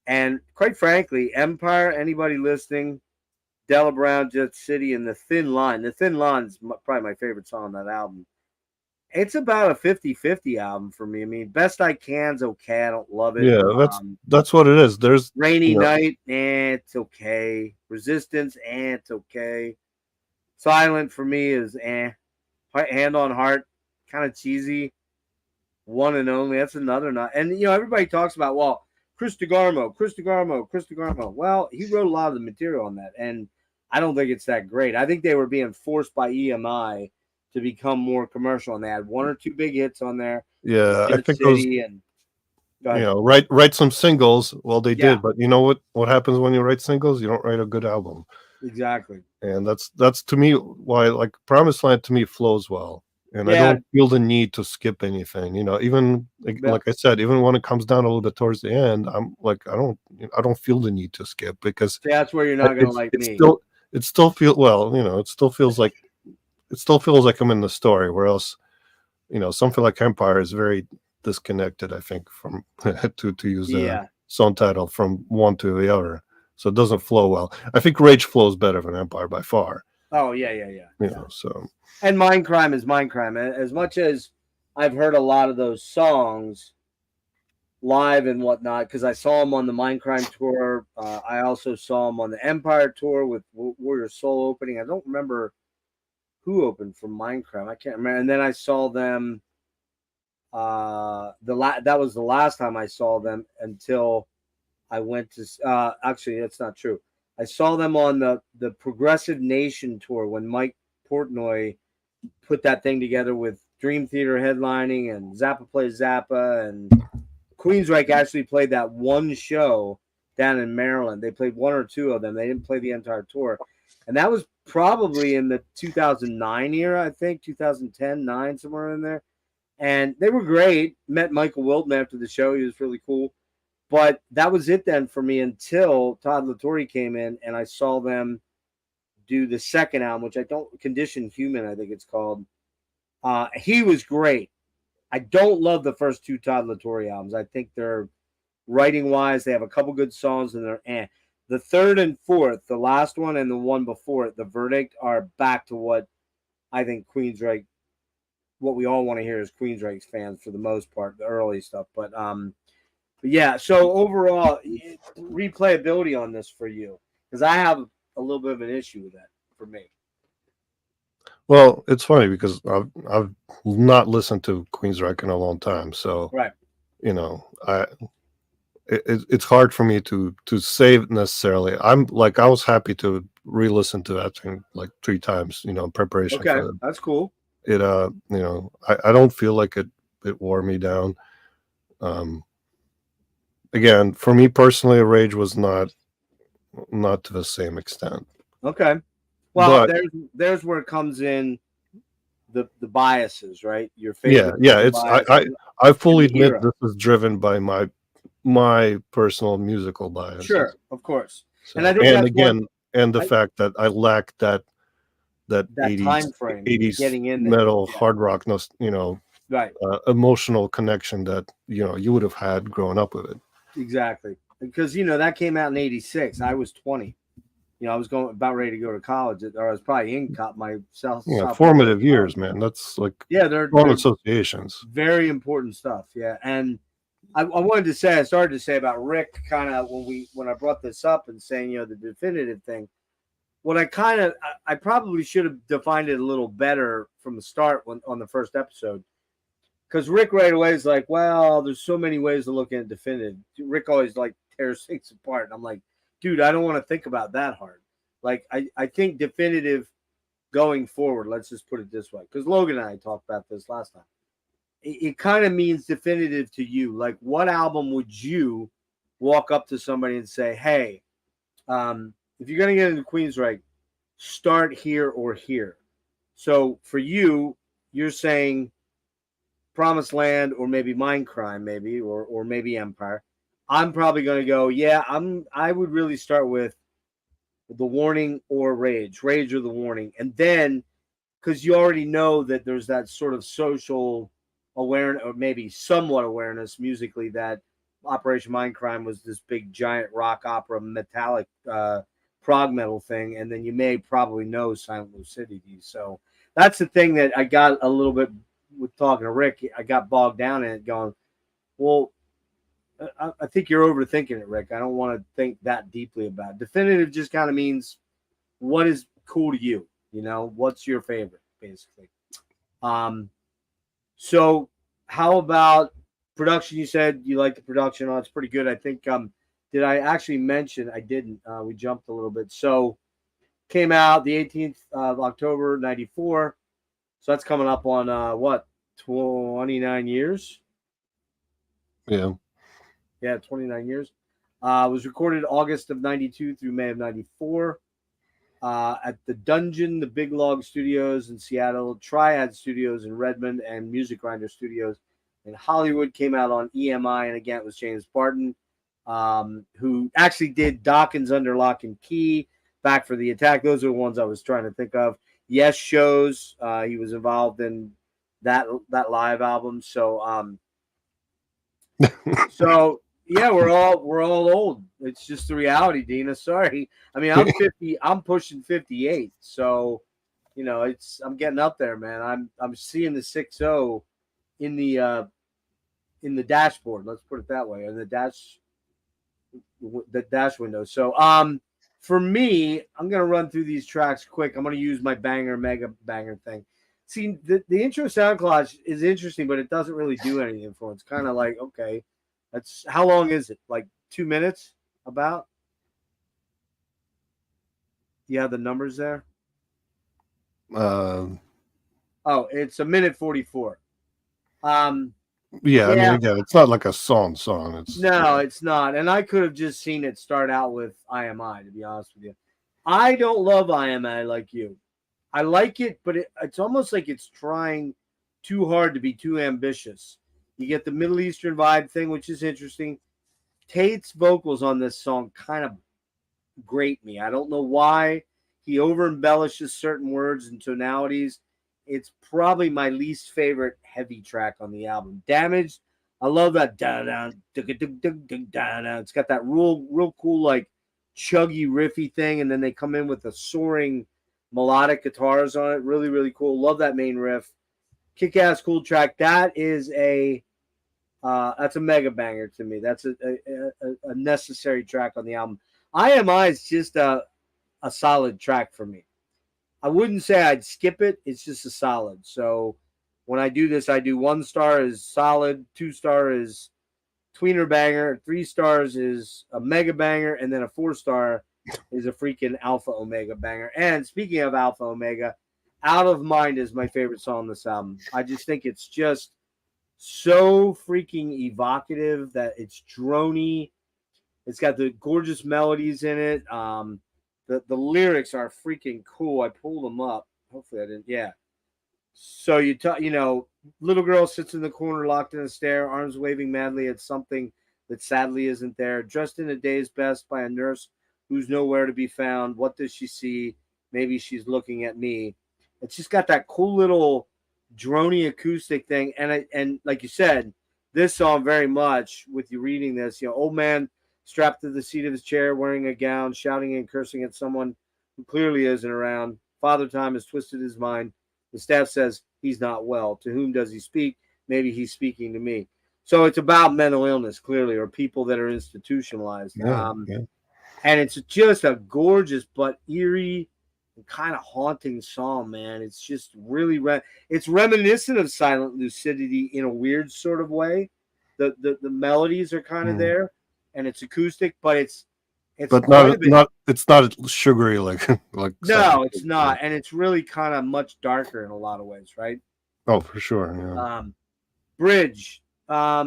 And quite frankly, Empire, anybody listening, Della Brown, Jet City, and The Thin Line. The Thin Line is probably my favorite song on that album. It's about a 50-50 album for me. I mean, Best I Can's okay. I don't love it. Yeah, that's what it is. There's Rainy Night, it's okay. Resistance, it's okay. Silent for me is Hand on Heart, kind of cheesy. One and Only, that's another not. And everybody talks about, well, Chris DeGarmo. Well, he wrote a lot of the material on that, and I don't think it's that great. I think they were being forced by EMI to become more commercial, and they had 1 or 2 big hits on there. Yeah, I think City write some singles. Well, they did, but you know what happens when you write singles? You don't write a good album. Exactly. And that's to me why, like, Promised Land to me flows well. and I Yeah. don't feel the need to skip anything. Even Yeah. like I said, even when it comes down a little bit towards the end, I'm like, I don't feel the need to skip because See, that's where you're not gonna like it's me. still it still feel well, it still feels like I'm in the story. Where else, something like Empire is very disconnected, I think, from to use the Yeah. song title, from one to the other, so it doesn't flow well. I think Rage flows better than Empire by far. Oh yeah. So And Mindcrime is Mindcrime. As much as I've heard a lot of those songs live and whatnot, because I saw them on the Mindcrime tour. I also saw them on the Empire tour with Warrior Soul opening. I don't remember who opened from Mindcrime. I can't remember. And then I saw them. That was the last time I saw them until I went to. Actually, that's not true. I saw them on the Progressive Nation tour when Mike Portnoy put that thing together with Dream Theater headlining and Zappa Plays Zappa, and Queensryche actually played that one show down in Maryland. They played one or two of them. They didn't play the entire tour. And that was probably in the 2009 era, I think, 2010, 9, somewhere in there. And they were great. Met Michael Wilton after the show. He was really cool. But that was it then for me until Todd Latore came in and I saw them do the second album, which I don't, Conditioned Human, I think it's called. He was great. I don't love the first two Todd Latore albums. I think they're writing wise, they have a couple good songs and they're The third and fourth, the last one and the one before it, The Verdict, are back to what I think Queensryche, what we all want to hear as Queensryche's fans for the most part, the early stuff. But yeah, so overall, replayability on this for you, because I have a little bit of an issue with that for me. well, it's funny because I've not listened to Queensryche in a long time, so Right. I it's hard for me to say necessarily. I was happy to re-listen to that thing like 3 times, in preparation Okay, for that's cool. it. I don't feel like it wore me down. Again, for me personally, Rage was not to the same extent. Okay. Well, But there's where it comes in the biases, right? Your yeah, favorite it's bias I fully in the admit era. this is driven by my personal musical bias. Sure, of course. So, And I think and that's what again, and the fact that I lack that that 80s time frame 80s getting in there. metal Yeah. hard rock Right. emotional connection that you would have had growing up with it. Exactly. Because that came out in '86. I was 20. I was about ready to go to college, or I was probably in my Formative years, man. That's like they're strong associations. very important stuff. Yeah, and I wanted to say, I started to say about Rick, kind of when I brought this up and saying the definitive thing. What I probably should have defined it a little better from the start on the first episode, because Rick right away is like, well, there's so many ways to look at definitive. Rick always like tears things apart, and I'm like, dude, I don't want to think about that hard. Like I think definitive going forward. Let's just put it this way, because Logan and I talked about this last time. It kind of means definitive to you. Like, what album would you walk up to somebody and say, hey, if you're going to get into Queensryche, start here or here. So for you, you're saying Promised Land or maybe Mindcrime, maybe, or maybe Empire. I'm probably going to go, yeah, I would really start with The Warning or Rage or The Warning. And then, because you already know that there's that sort of social awareness, or maybe somewhat awareness musically, that Operation Mindcrime was this big giant rock opera metallic prog metal thing, and then you may probably know Silent Lucidity. So that's the thing that I got a little bit with talking to Rick. I got bogged down in it, going, well, I think you're overthinking it, Rick. I don't want to think that deeply about it. Definitive just kind of means what is cool to you. What's your favorite, basically. So how about production? You said you like the production. Oh, it's pretty good. I think, did I actually mention? I didn't. We jumped a little bit. So came out the 18th of October, 94. So that's coming up on, 29 years? Yeah. Yeah, 29 years. Was recorded August of 92 through May of 94. at the Dungeon, the Big Log Studios in Seattle, Triad Studios in Redmond, and Music Grinder Studios in Hollywood. Came out on EMI, and again, it was James Barton, who actually did Dawkins Under Lock and Key, Back for the Attack. Those are the ones I was trying to think of. Yes Shows. He was involved in that live album. So, so yeah, we're all old. It's just the reality, Dina. Sorry. I mean, I'm 50. I'm pushing 58. So, I'm getting up there, man. I'm seeing the 6.0 in the dashboard. Let's put it that way. In the dash window. So, for me, I'm gonna run through these tracks quick. I'm gonna use my banger mega banger thing. See, the intro sound collage is interesting, but it doesn't really do anything for it. It's kind of like, okay, that's how long is it? Like 2 minutes? About? You have the numbers there? Uh, Oh, it's 1 minute 44. yeah, I mean, Yeah. again, it's not like a song. It's No, it's not. And I could have just seen it start out with IMI, to be honest with you. I don't love IMI like you. I like it, but it's almost like it's trying too hard to be too ambitious. You get the Middle Eastern vibe thing, which is interesting. Tate's vocals on this song kind of grate me. I don't know why. He over embellishes certain words and tonalities. It's probably my least favorite heavy track on the album. Damaged. I love that down. It's got that real cool like chuggy riffy thing, and then they come in with a soaring melodic guitars on it. Really, really cool. Love that main riff. Kick-ass cool track. That is that's a mega banger to me. That's a necessary track on the album. IMI is just a solid track for me. I wouldn't say I'd skip it. It's just a solid. So when I do this, I do 1 star is solid, 2 star is tweener banger, 3 stars is a mega banger, and then a 4 star is a freaking alpha omega banger. And speaking of alpha omega, Out of Mind is my favorite song on this album. I just think it's just so freaking evocative that it's drony. It's got the gorgeous melodies in it. The lyrics are freaking cool. I pulled them up. Hopefully I didn't. Yeah. So little girl sits in the corner, locked in a stare, arms waving madly at something that sadly isn't there. Dressed in a day's best by a nurse who's nowhere to be found. What does she see? Maybe she's looking at me. It's just got that cool little drony acoustic thing. And like you said, this song very much with you reading this, old man strapped to the seat of his chair, wearing a gown, shouting and cursing at someone who clearly isn't around. Father Time has twisted his mind. The staff says he's not well. To whom does he speak? Maybe he's speaking to me. So it's about mental illness, clearly, or people that are institutionalized. yeah. And it's just a gorgeous but eerie and kind of haunting song, man. It's just really it's reminiscent of Silent Lucidity in a weird sort of way. The melodies are kind of there, and it's acoustic, but it's but it's not sugary like no, it's not, and it's really kind of much darker in a lot of ways, right? Oh, for sure. Yeah. Bridge. I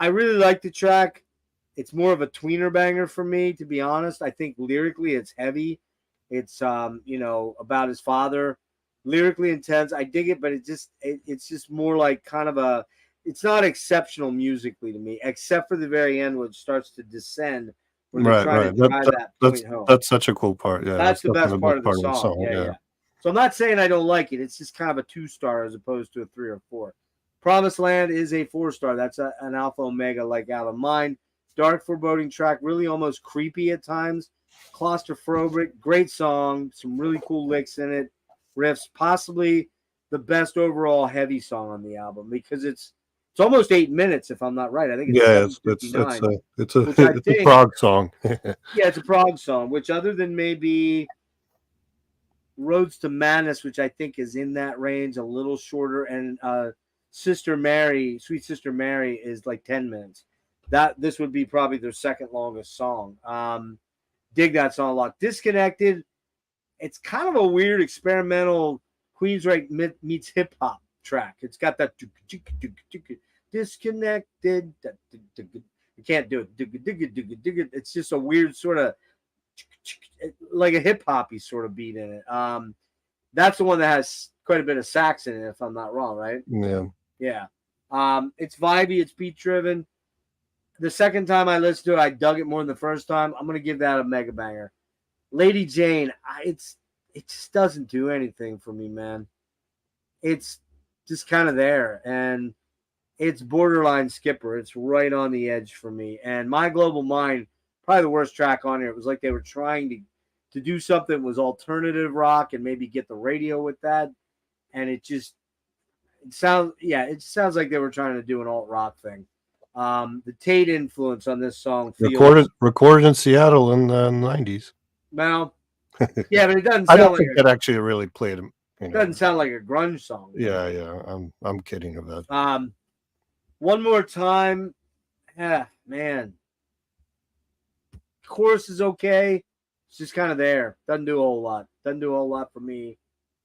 really like the track. It's more of a tweener banger for me, to be honest. I think lyrically it's heavy. It's about his father, lyrically intense. I dig it, but it's just more like kind of it's not exceptional musically to me, except for the very end, which starts to descend. Right. That's such a cool part. Yeah, that's the best part of the song. Yeah. So I'm not saying I don't like it. It's just kind of a 2 star as opposed to a 3 or 4. Promised Land is a 4 star. That's an alpha omega like Out of Mind. Dark foreboding track, really almost creepy at times. Claustrophobic, great song, some really cool licks in it, riffs, possibly the best overall heavy song on the album because it's almost 8 minutes if I'm not right. I think it's a prog song. Yeah, it's a prog song, which other than maybe Roads to Madness, which I think is in that range, a little shorter, and Sweet Sister Mary is like 10 minutes. This would be probably their second longest song. Dig that song a lot. Disconnected, it's kind of a weird experimental Queensryche meets hip hop track. It's got that disconnected. You can't do it. It's just a weird sort of, like a hip hoppy sort of beat in it. That's the one that has quite a bit of sax in it, if I'm not wrong, right? Yeah. Yeah. It's vibey, it's beat driven. The second time I listened to it, I dug it more than the first time. I'm gonna give that a mega banger. Lady Jane, it just doesn't do anything for me, man. It's just kind of there, and it's borderline skipper. It's right on the edge for me. And My Global Mind, probably the worst track on here. It was like they were trying to do something that was alternative rock and maybe get the radio with that, and it sounds like they were trying to do an alt rock thing. The Tate influence on this song feels Recorded in Seattle in the 90s. well, yeah, but it doesn't I sound don't like think that actually really played him. doesn't sound like a grunge song. Yeah. I'm kidding about that. One More Time, man. Chorus is okay. It's just kind of there. Doesn't do a whole lot. Doesn't do a whole lot for me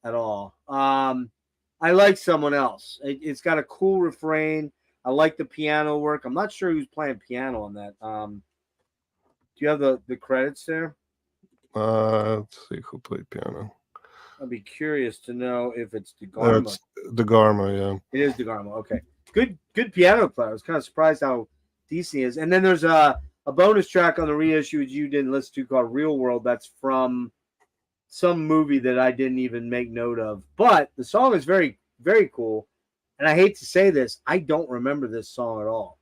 at all. I like Someone Else. It's got a cool refrain. I like the piano work. I'm not sure who's playing piano on that. Do you have the credits there? Let's see who played piano. I'd be curious to know if it's DeGarmo. It's DeGarmo, yeah. It is DeGarmo. Okay. Good piano player. I was kind of surprised how decent he is. And then there's a bonus track on the reissue you didn't listen to called Real World. That's from some movie that I didn't even make note of. But the song is very, very cool. And I hate to say this, I don't remember this song at all.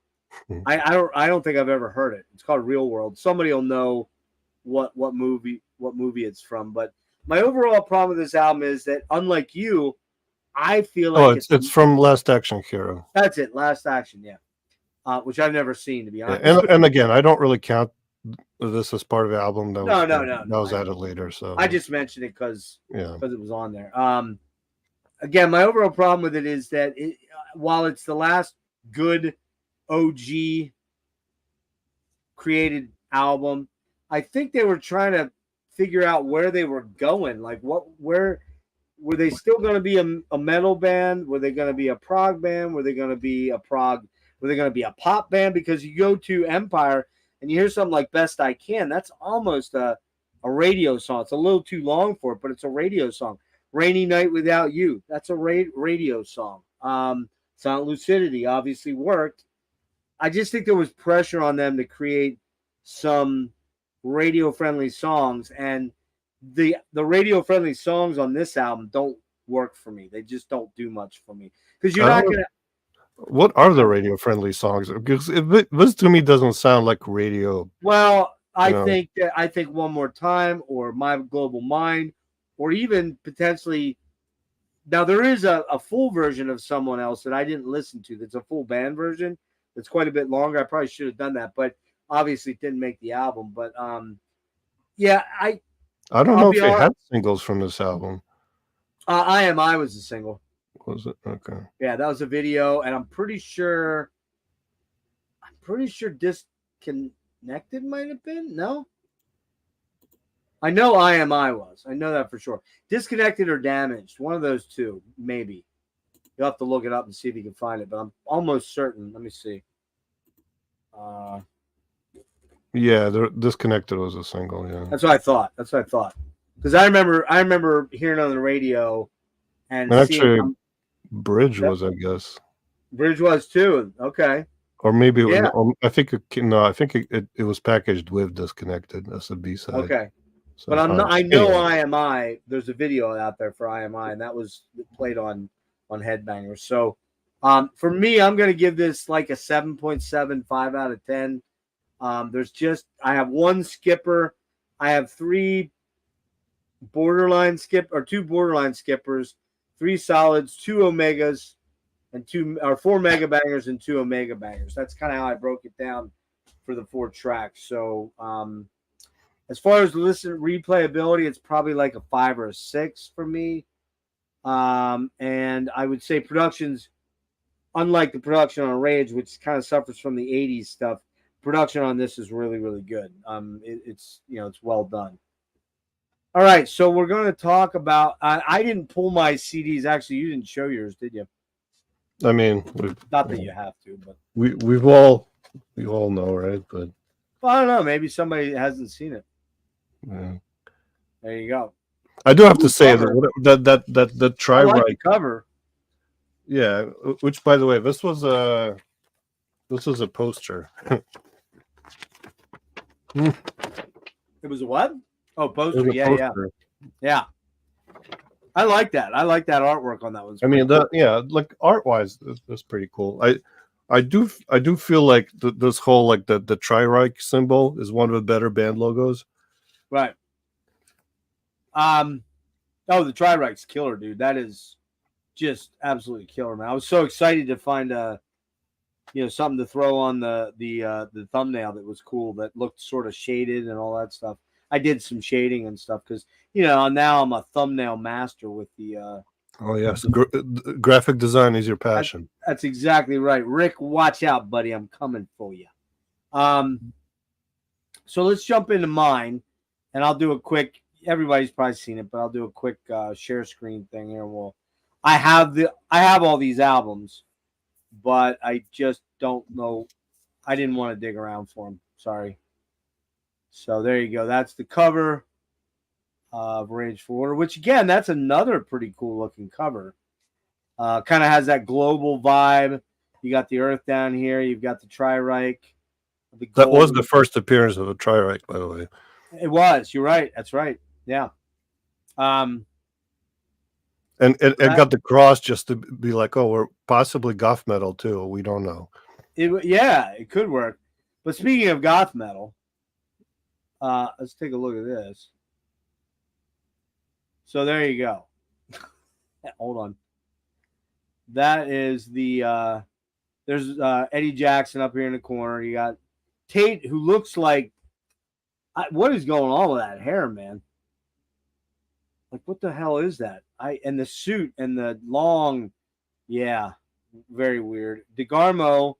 I don't think I've ever heard it. It's called Real World. Somebody will know what movie it's from. But my overall problem with this album is that, unlike you, I feel like it's from Last Action Hero. That's it, Last Action, yeah. Which I've never seen, to be honest. And again, I don't really count this as part of the album. That was added later. So I just mentioned it because it was on there. Again, my overall problem with it is that while it's the last good OG created album, I think they were trying to figure out where they were going. Like, where were they still going to be a metal band? Were they going to be a prog band? Were they going to be a pop band? Because you go to Empire and you hear something like Best I Can. That's almost a radio song. It's a little too long for it, but it's a radio song. Rainy Night Without You. That's a radio song. Silent Lucidity obviously worked. I just think there was pressure on them to create some radio-friendly songs, and the radio-friendly songs on this album don't work for me. They just don't do much for me. Because you're not going to... What are the radio-friendly songs? Because this to me doesn't sound like radio. Well, I think One More Time or My Global Mind, or even potentially, now there is a full version of Someone Else that I didn't listen to. That's a full band version. That's quite a bit longer. I probably should have done that, but obviously it didn't make the album. But yeah, I don't know if they had singles from this album. I Am I was a single. Was it? Okay. Yeah, that was a video, and I'm pretty sure Disconnected might have been. No, I know I Am I was. I know that for sure. Disconnected or Damaged, one of those two, maybe. You'll have to look it up and see if you can find it, but I'm almost certain. Let me see. Yeah, Disconnected was a single. Yeah, that's what I thought. Because I remember hearing on the radio and actually, Bridge was, I guess. Bridge was too. Okay. Or maybe I think it was packaged with Disconnected as a B-side. Okay. So but I know I Am I. There's a video out there for I Am I, and that was played on Headbangers. So for me, I'm going to give this like a 7.75 out of 10. I have one skipper. I have two borderline skippers, 3 solids, 2 omegas, and 4 mega bangers and 2 omega bangers. That's kind of how I broke it down for the 4 tracks. So as far as replayability, it's probably like a 5 or a 6 for me. And I would say production's, unlike the production on Rage, which kind of suffers from the 80s stuff, production on this is really, really good. It's well done. All right, so we're going to talk about. I didn't pull my CDs. Actually, you didn't show yours, did you? I mean, not that you have to, but we all know, right? But I don't know. Maybe somebody hasn't seen it. Yeah. There you go. I do have to Cool say cover. that I like the Queensryche, cover. yeah. Which, by the way, this was a poster. It was a what? Oh, It poster. was a Yeah, yeah, poster. yeah. I like that. I like that artwork on that one. It's I mean, pretty cool. yeah, like art wise, that's pretty cool. I do feel like this whole like the Queensryche symbol is one of the better band logos. Right. Oh, the Tri-Rite's killer, dude. That is just absolutely killer, man. I was so excited to find something to throw on the thumbnail that was cool, that looked sort of shaded and all that stuff. I did some shading and stuff because now I'm a thumbnail master with the Oh yes, graphic design is your passion. that's exactly right. Rick, watch out, buddy. I'm coming for you. So let's jump into mine, and I'll do a quick. Everybody's probably seen it, but I'll do a quick share screen thing here. I have all these albums, but I just don't know. I didn't want to dig around for them. Sorry. So there you go. That's the cover of Rage for Order, which again, that's another pretty cool looking cover. Kind of has that global vibe. You got the Earth down here. You've got the Tri-Rite. That was the first appearance of a Queensryche, by the way. It was. You're right. That's right. Yeah. And it got the cross just to be like, oh, we're possibly goth metal too. We don't know. It could work. But speaking of goth metal, let's take a look at this. So there you go. Hold on. That is the there's Eddie Jackson up here in the corner. You got Tate, who looks like what is going on with that hair, man? Like, what the hell is that? And the suit and the long, yeah, very weird. DeGarmo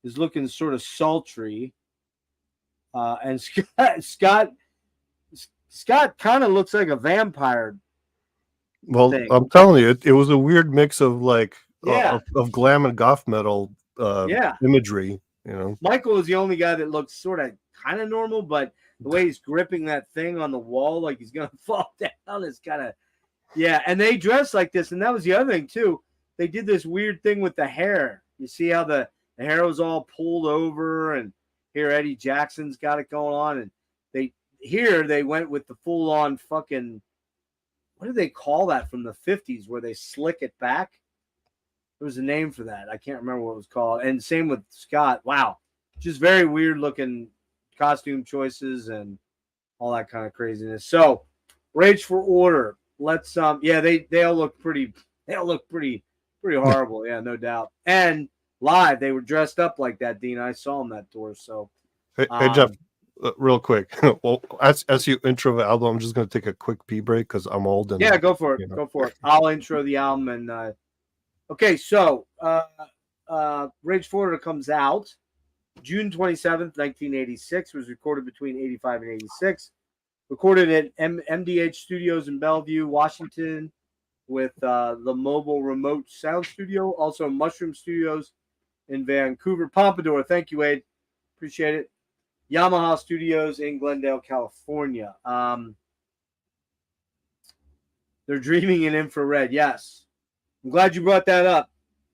is looking sort of sultry, and Scott kind of looks like a vampire. Well, thing. I'm telling you, it was a weird mix of like Yeah. of glam and goth metal imagery. Michael is the only guy that looks sort of kind of normal, but the way he's gripping that thing on the wall like he's gonna fall down is kind of And they dress like this, and that was the other thing too. They did this weird thing with the hair. You see how the hair was all pulled over, and here Eddie Jackson's got it going on, and they went with the full on fucking, what do they call that from the 50s where they slick it back? There was a name for that. I can't remember what it was called. And same with Scott. Wow. Just very weird looking costume choices and all that kind of craziness. So Rage for Order. Let's they all look pretty horrible. Yeah, no doubt. And live, they were dressed up like that, Dean. I saw them that tour. So hey Jeff, real quick. Well, as you intro the album, I'm just going to take a quick pee break because I'm old. And yeah, go for it. Go for it. I'll intro the album. And okay, so Rage for Order comes out June 27th, 1986. Was recorded between 85 and 86. Recorded at MDH Studios in Bellevue, Washington, with the Mobile Remote Sound Studio. Also Mushroom Studios in Vancouver. Pompadour, thank you, Wade. Appreciate it. Yamaha Studios in Glendale, California. They're dreaming in infrared. Yes. I'm glad you brought that up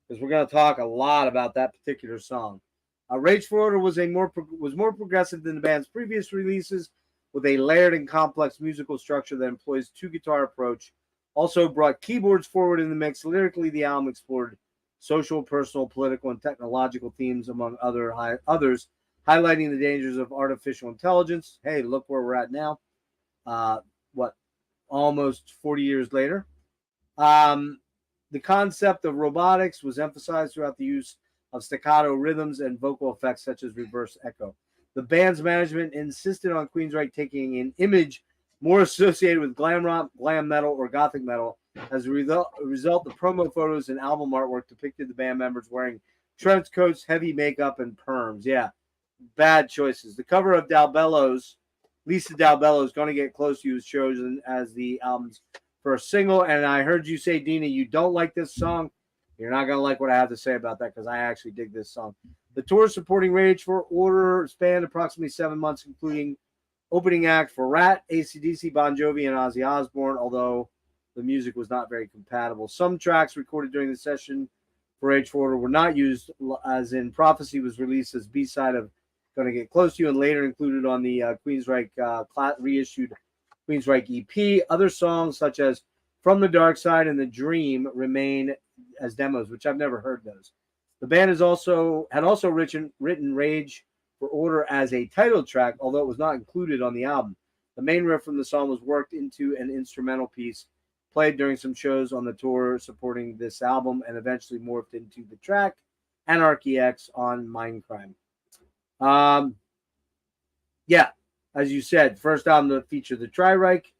because we're going to talk a lot about that particular song. Rage for Order was more progressive than the band's previous releases, with a layered and complex musical structure that employs two-guitar approach. Also brought keyboards forward in the mix. Lyrically, the album explored social, personal, political, and technological themes, among others, highlighting the dangers of artificial intelligence. Hey, look where we're at now. Almost 40 years later. The concept of robotics was emphasized throughout the use of staccato rhythms and vocal effects such as reverse echo. The band's management insisted on Queensryche taking an image more associated with glam rock, glam metal, or gothic metal. As a result, the promo photos and album artwork depicted the band members wearing trench coats, heavy makeup, and perms. Yeah, bad choices. The cover of Lisa Dalbello's Gonna Get Close to You was chosen as the album's first single. And I heard you say, Dina, you don't like this song. You're not going to like what I have to say about that because I actually dig this song. The tour supporting Rage for Order spanned approximately 7 months, including Opening act for Rat, AC/DC, Bon Jovi, and Ozzy Osbourne, although the music was not very compatible. Some tracks recorded during the session for Age for Order were not used, as in Prophecy was released as B-side of Gonna Get Close to You and later included on the Queensryche reissued Queensryche EP. Other songs such as From the Dark Side and The Dream remain as demos, which I've never heard those. The band had also written Rage for Order as a title track, although it was not included on the album. The main riff from the song was worked into an instrumental piece played during some shows on the tour supporting this album and eventually morphed into the track Anarchy X on Mindcrime. Yeah, as you said, first album to feature the Tri-Reich,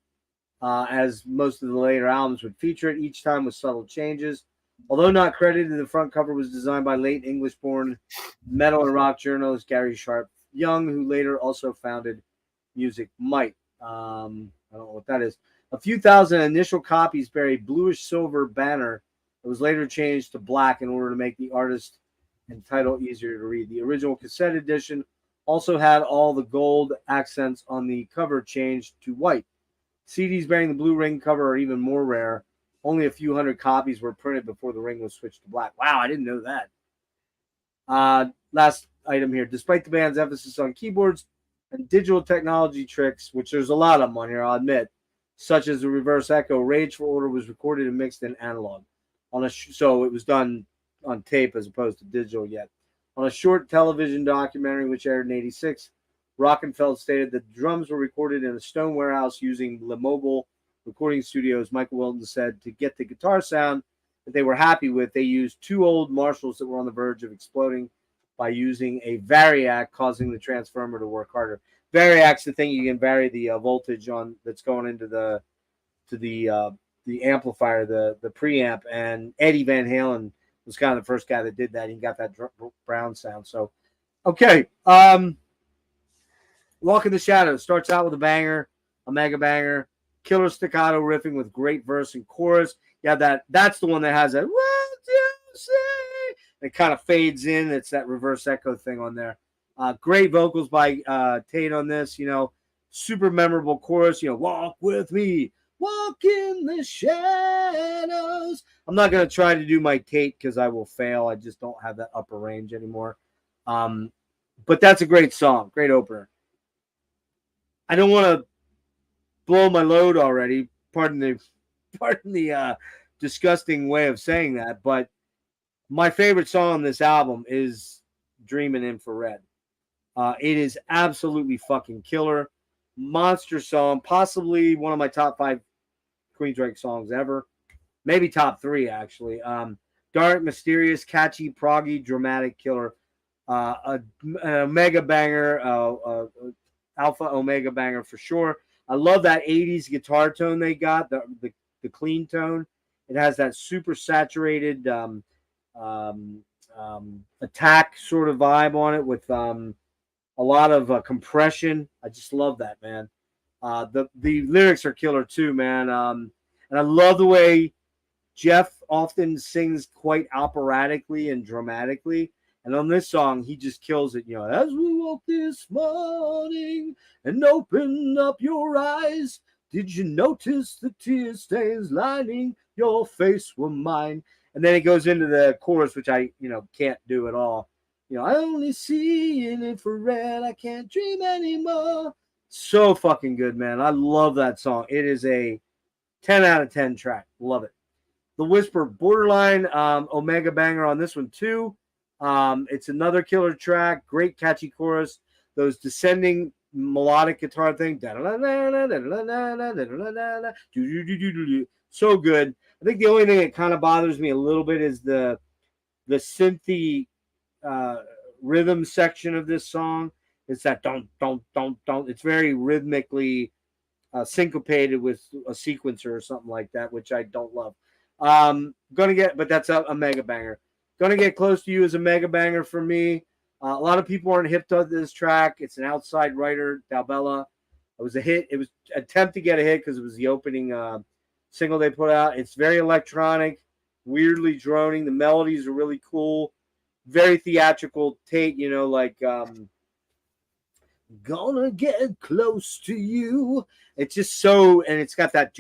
as most of the later albums would feature it, each time with subtle changes. Although not credited, the front cover was designed by late English-born metal and rock journalist Gary Sharp Young, who later also founded Music Might. I don't know what that is. A few thousand initial copies bear a bluish-silver banner that was later changed to black in order to make the artist and title easier to read. The original cassette edition also had all the gold accents on the cover changed to white. CDs bearing the blue ring cover are even more rare. Only a few hundred copies were printed before the ring was switched to black. Wow, I didn't know that. Last item here. Despite the band's emphasis on keyboards and digital technology tricks, which there's a lot of them on here, I'll admit, such as the reverse echo, Rage for Order was recorded and mixed in analog. So it was done on tape as opposed to digital yet. On a short television documentary which aired in 1986, Rockenfeld stated that the drums were recorded in a stone warehouse using Le Mobile recording studios. Michael Wilton said to get the guitar sound that they were happy with, they used two old Marshalls that were on the verge of exploding by using a variac, causing the transformer to work harder. Variac's the thing you can vary the voltage on that's going into the amplifier, the preamp, and Eddie Van Halen was kind of the first guy that did that. He got that brown sound. So, okay. Walk in the Shadows starts out with a banger, a mega banger, killer staccato riffing with great verse and chorus. Yeah, that's the one that has that. What do you say? It kind of fades in. It's that reverse echo thing on there. Great vocals by Tate on this. Super memorable chorus. Walk with me, walk in the shadows. I'm not gonna try to do my Tate because I will fail. I just don't have that upper range anymore. But that's a great song, great opener. I don't want to blow my load already. Pardon the disgusting way of saying that, but my favorite song on this album is Dreamin' Infrared. It is absolutely fucking killer. Monster song, possibly one of my top 5 Queensryche songs ever. Maybe top 3, actually. Dark, mysterious, catchy, proggy, dramatic killer. A mega banger, alpha omega banger for sure. I love that 80s guitar tone they got, the clean tone. It has that super saturated attack sort of vibe on it with a lot of compression. I just love that, man. The lyrics are killer too, man. And I love the way Jeff often sings quite operatically and dramatically. And on this song, he just kills it. As we woke this morning and opened up your eyes, did you notice the tear stains lining your face were mine? And then it goes into the chorus, which I, can't do at all. I only see in infrared. I can't dream anymore. So fucking good, man. I love that song. It is a 10 out of 10 track. Love it. The Whisper, borderline omega banger on this one too. It's another killer track. Great catchy chorus. Those descending melodic guitar thing. So good. I think the only thing that kind of bothers me a little bit is the synthy rhythm section of this song. It's that don't. It's very rhythmically syncopated with a sequencer or something like that, which I don't love. But that's a mega banger. Gonna Get Close to You is a mega banger for me. A lot of people aren't hip to this track. It's an outside writer, Dalbella. It was a hit. It was an attempt to get a hit because it was the opening single they put out. It's very electronic, weirdly droning. The melodies are really cool. Very theatrical Tate, like Gonna get close to you. It's just so, and it's got that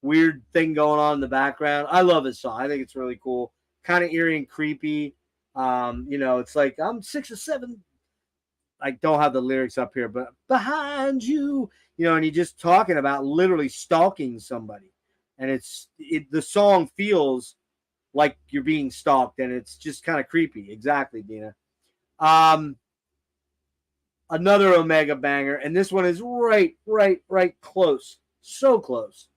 weird thing going on in the background. I love this song. I think it's really cool, kind of eerie and creepy. It's like I'm 6 or 7. I don't have the lyrics up here, but behind you, and you're just talking about literally stalking somebody, and the song feels like you're being stalked, and it's just kind of creepy. Exactly, Dina. Another Omega banger, and this one is right close, so close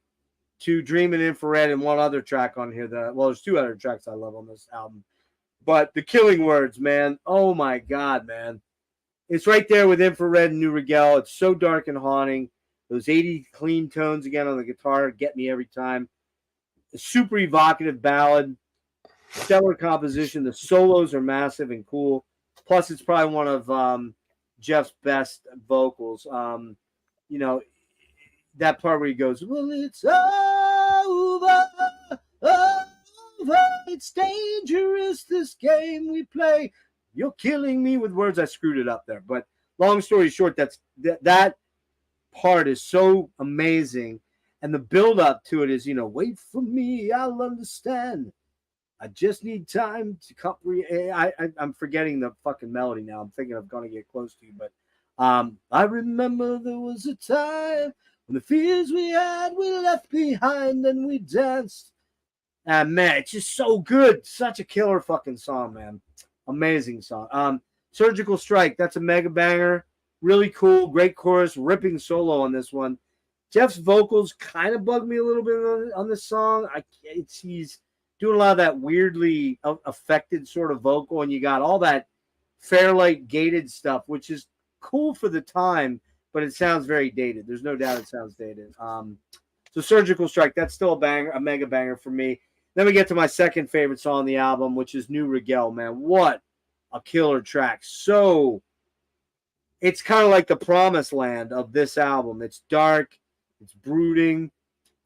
to Dream and Infrared, and one other track on here there's 2 other tracks I love on this album, but the Killing Words, man, oh my god, man, it's right there with Infrared and New Rigel. It's so dark and haunting. Those 80 clean tones again on the guitar get me every time. A super evocative ballad, stellar composition. The solos are massive and cool. Plus, it's probably one of Jeff's best vocals. That part where he goes, "Well, it's over, it's dangerous, this game we play. You're killing me with words." I screwed it up there. But long story short, that part is so amazing. And the build up to it is, wait for me, I'll understand. I just need time to comprehend. I'm forgetting the fucking melody now. I'm thinking I'm going to get close to you. But I remember there was a time when the fears we had, we left behind and we danced. And man, it's just so good. Such a killer fucking song, man. Amazing song. Surgical Strike, that's a mega banger. Really cool, great chorus, ripping solo on this one. Jeff's vocals kind of bug me a little bit on this song. He's doing a lot of that weirdly affected sort of vocal, and you got all that Fairlight gated stuff, which is cool for the time, but it sounds very dated. There's no doubt it sounds dated. So Surgical Strike, that's still a banger, a mega banger for me. Then we get to my second favorite song on the album, which is New Rigel, man. What a killer track. So it's kind of like the promised land of this album. It's dark, it's brooding,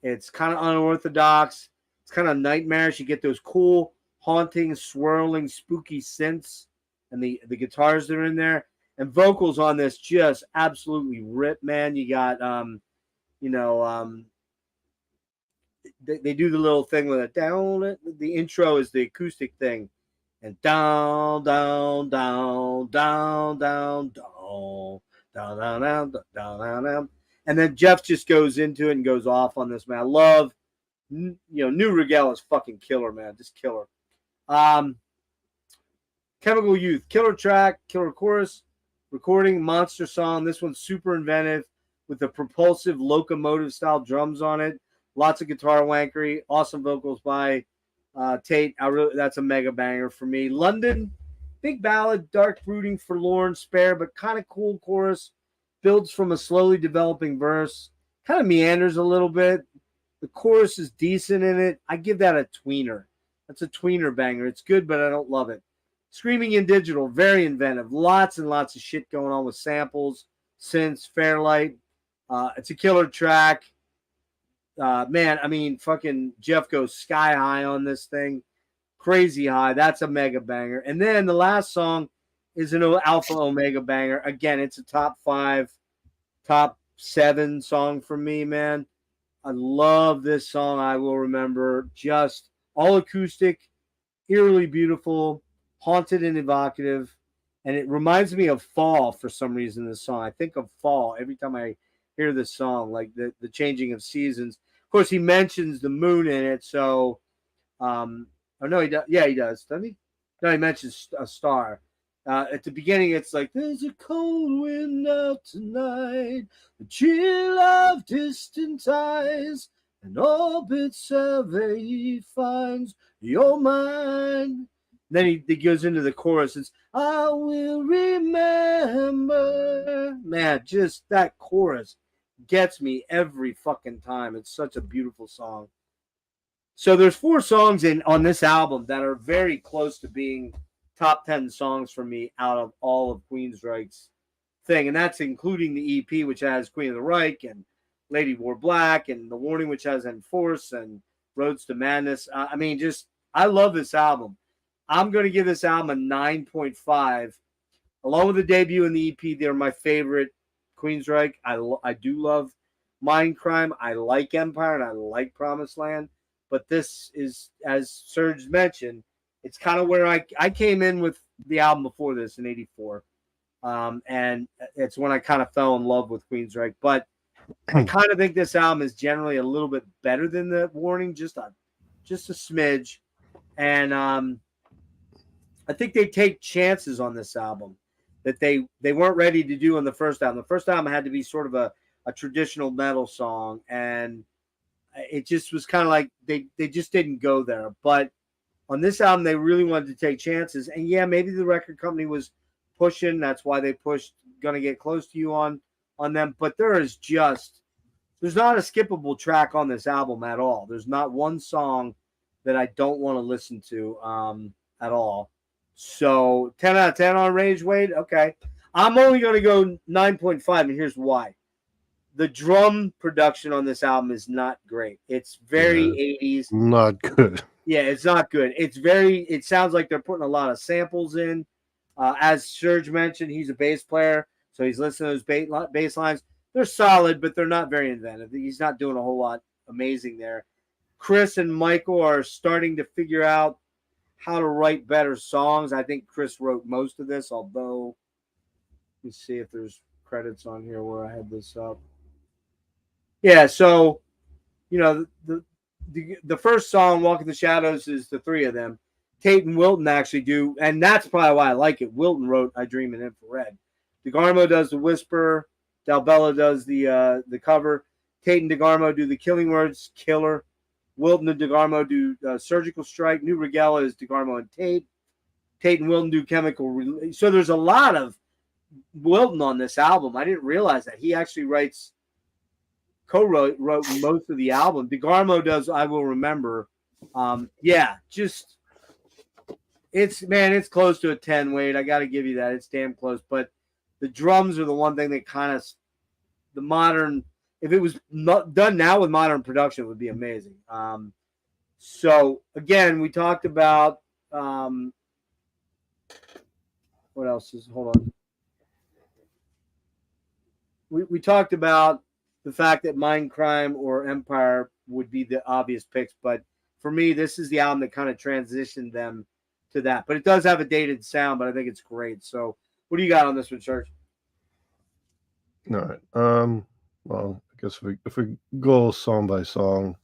it's kind of unorthodox, it's kind of nightmarish. You get those cool, haunting, swirling, spooky synths, and the guitars that are in there. And vocals on this just absolutely rip, man. You got, they do the little thing with it down. The intro is the acoustic thing, and down, down, down, down, down, down, down, down, down, down, down, down. And then Jeff just goes into it and goes off on this, man. I love, New Rigel is fucking killer, man. Just killer. Chemical Youth, killer track, killer chorus, recording, monster song. This one's super inventive with the propulsive locomotive style drums on it. Lots of guitar wankery, awesome vocals by Tate. That's a mega banger for me. London, big ballad, dark, brooding, forlorn, spare, but kind of cool chorus. Builds from a slowly developing verse. Kind of meanders a little bit. The chorus is decent in it. I give that a tweener. That's a tweener banger. It's good, but I don't love it. Screaming in Digital, very inventive. Lots and lots of shit going on with samples, synths, Fairlight. It's a killer track. Man, I mean, fucking Jeff goes sky high on this thing. Crazy high. That's a mega banger. And then the last song is an alpha omega banger. Again, it's a top 5, top 7 song for me, man. I love this song. I will remember. Just all acoustic, eerily beautiful, haunted and evocative. And it reminds me of fall for some reason, this song. I think of fall every time I hear this song, like the changing of seasons. Of course, he mentions the moon in it. So, no, he does. Yeah, he does. Doesn't he? No, he mentions a star. At the beginning, it's like, there's a cold wind out tonight, the chill of distant eyes, and orbit survey finds your mind. Then he goes into the chorus. It's, I will remember. Man, just that chorus gets me every fucking time. It's such a beautiful song. So there's 4 songs on this album that are very close to being top 10 songs for me out of all of Queensryche's thing. And that's including the EP, which has Queen of the Reich and Lady Wore Black, and The Warning, which has Enforce and Roads to Madness. I love this album. I'm going to give this album a 9.5 along with the debut and the EP, they're my favorite Queensryche. I do love Mindcrime. I like Empire and I like Promised Land. But this is, as Serge mentioned, it's kind of where I came in with the album before this in '84. And it's when I kind of fell in love with Queensryche. But I kind of think this album is generally a little bit better than the Warning, just a smidge. And I think they take chances on this album that they weren't ready to do on the first album. The first album had to be sort of a traditional metal song, and it just was kind of like they just didn't go there. But on this album, they really wanted to take chances. And yeah, maybe the record company was pushing. That's why they pushed Gonna Get Close to You on them. But there's not a skippable track on this album at all. There's not one song that I don't want to listen to at all. So 10 out of 10 on Rage, Wade. Okay. I'm only going to go 9.5, and here's why. The drum production on this album is not great. It's very 80s. Not good. Yeah, it's not good. It sounds like they're putting a lot of samples in. As Serge mentioned, he's a bass player, so he's listening to those bass lines. They're solid, but they're not very inventive. He's not doing a whole lot amazing there. Chris and Michael are starting to figure out how to write better songs. I think Chris wrote most of this, although let me see if there's credits on here where I had this up. Yeah, so the first song, Walk in the Shadows, is the three of them. Tate and Wilton actually do, and that's probably why I like it. Wilton wrote I Dream in Infrared. DeGarmo does the Whisper. Dalbella does the cover. Tate and DeGarmo do the Killing Words, Killer. Wilton and DeGarmo do Surgical Strike. New Regella is DeGarmo and Tate. Tate and Wilton do Chemical Release. So there's a lot of Wilton on this album. I didn't realize that. He actually wrote most of the album. DeGarmo does I Will Remember. It's close to a 10, Wade. I got to give you that. It's damn close. But the drums are the one thing that kind of if it was not done now with modern production, it would be amazing. So again, we talked about what else is, hold on. We talked about the fact that Mindcrime or Empire would be the obvious picks, but for me, this is the album that kind of transitioned them to that. But it does have a dated sound, but I think it's great. So what do you got on this one, Serge? All right. Well, I guess if we go song by song,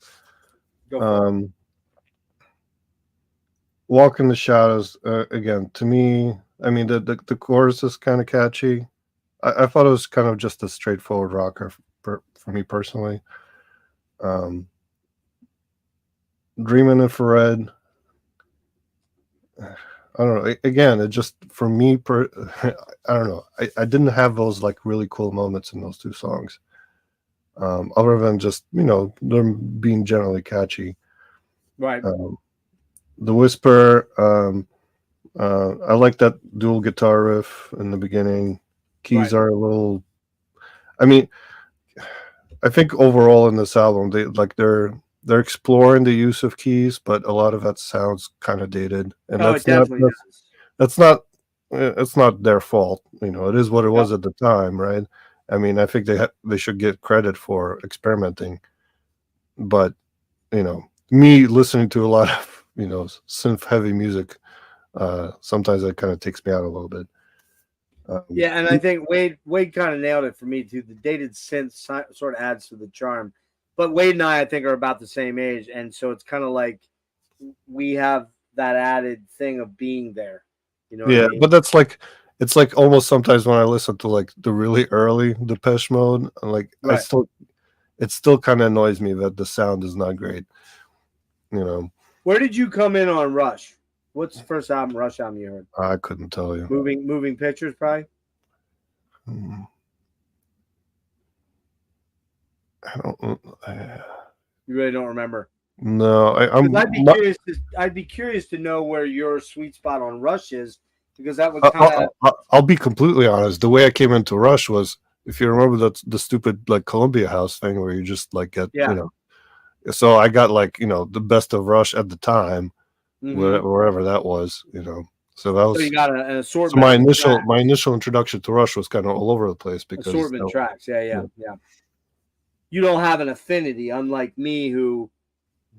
Walk in the Shadows, again, to me, I mean, the chorus is kind of catchy. I thought it was kind of just a straightforward rocker for me personally. Dream in Infrared, I don't know. Again, it just, for me, I don't know. I didn't have those like really cool moments in those two songs. Other than just, them being generally catchy. Right. The Whisper, I like that dual guitar riff in the beginning. Keys are a little, I mean, I think overall in this album, they're exploring the use of keys, but a lot of that sounds kind of dated, and it definitely does. It's not their fault. It is what it was at the time, right? I mean, I think they should get credit for experimenting, but me listening to a lot of synth heavy music, sometimes that kind of takes me out a little bit. And I think Wade kind of nailed it for me too. The dated synth sort of adds to the charm. But Wade and I think, are about the same age, and so it's kind of like we have that added thing of being there. What I mean? But that's like, it's like almost sometimes when I listen to like the really early Depeche Mode, like it still kind of annoys me that the sound is not great. Where did you come in on Rush? What's the first Rush album you heard? I couldn't tell you. Moving Pictures, probably. I don't. You really don't remember? No, I'd be curious to know where your sweet spot on Rush is, because that would kind of. I'll be completely honest. The way I came into Rush was, if you remember the stupid like Columbia House thing where you just like get So I got like the best of Rush at the time, wherever that was. So that So you was got an so assortment. my initial introduction to Rush was kind of all over the place because Assortment tracks. Yeah. You don't have an affinity, unlike me, who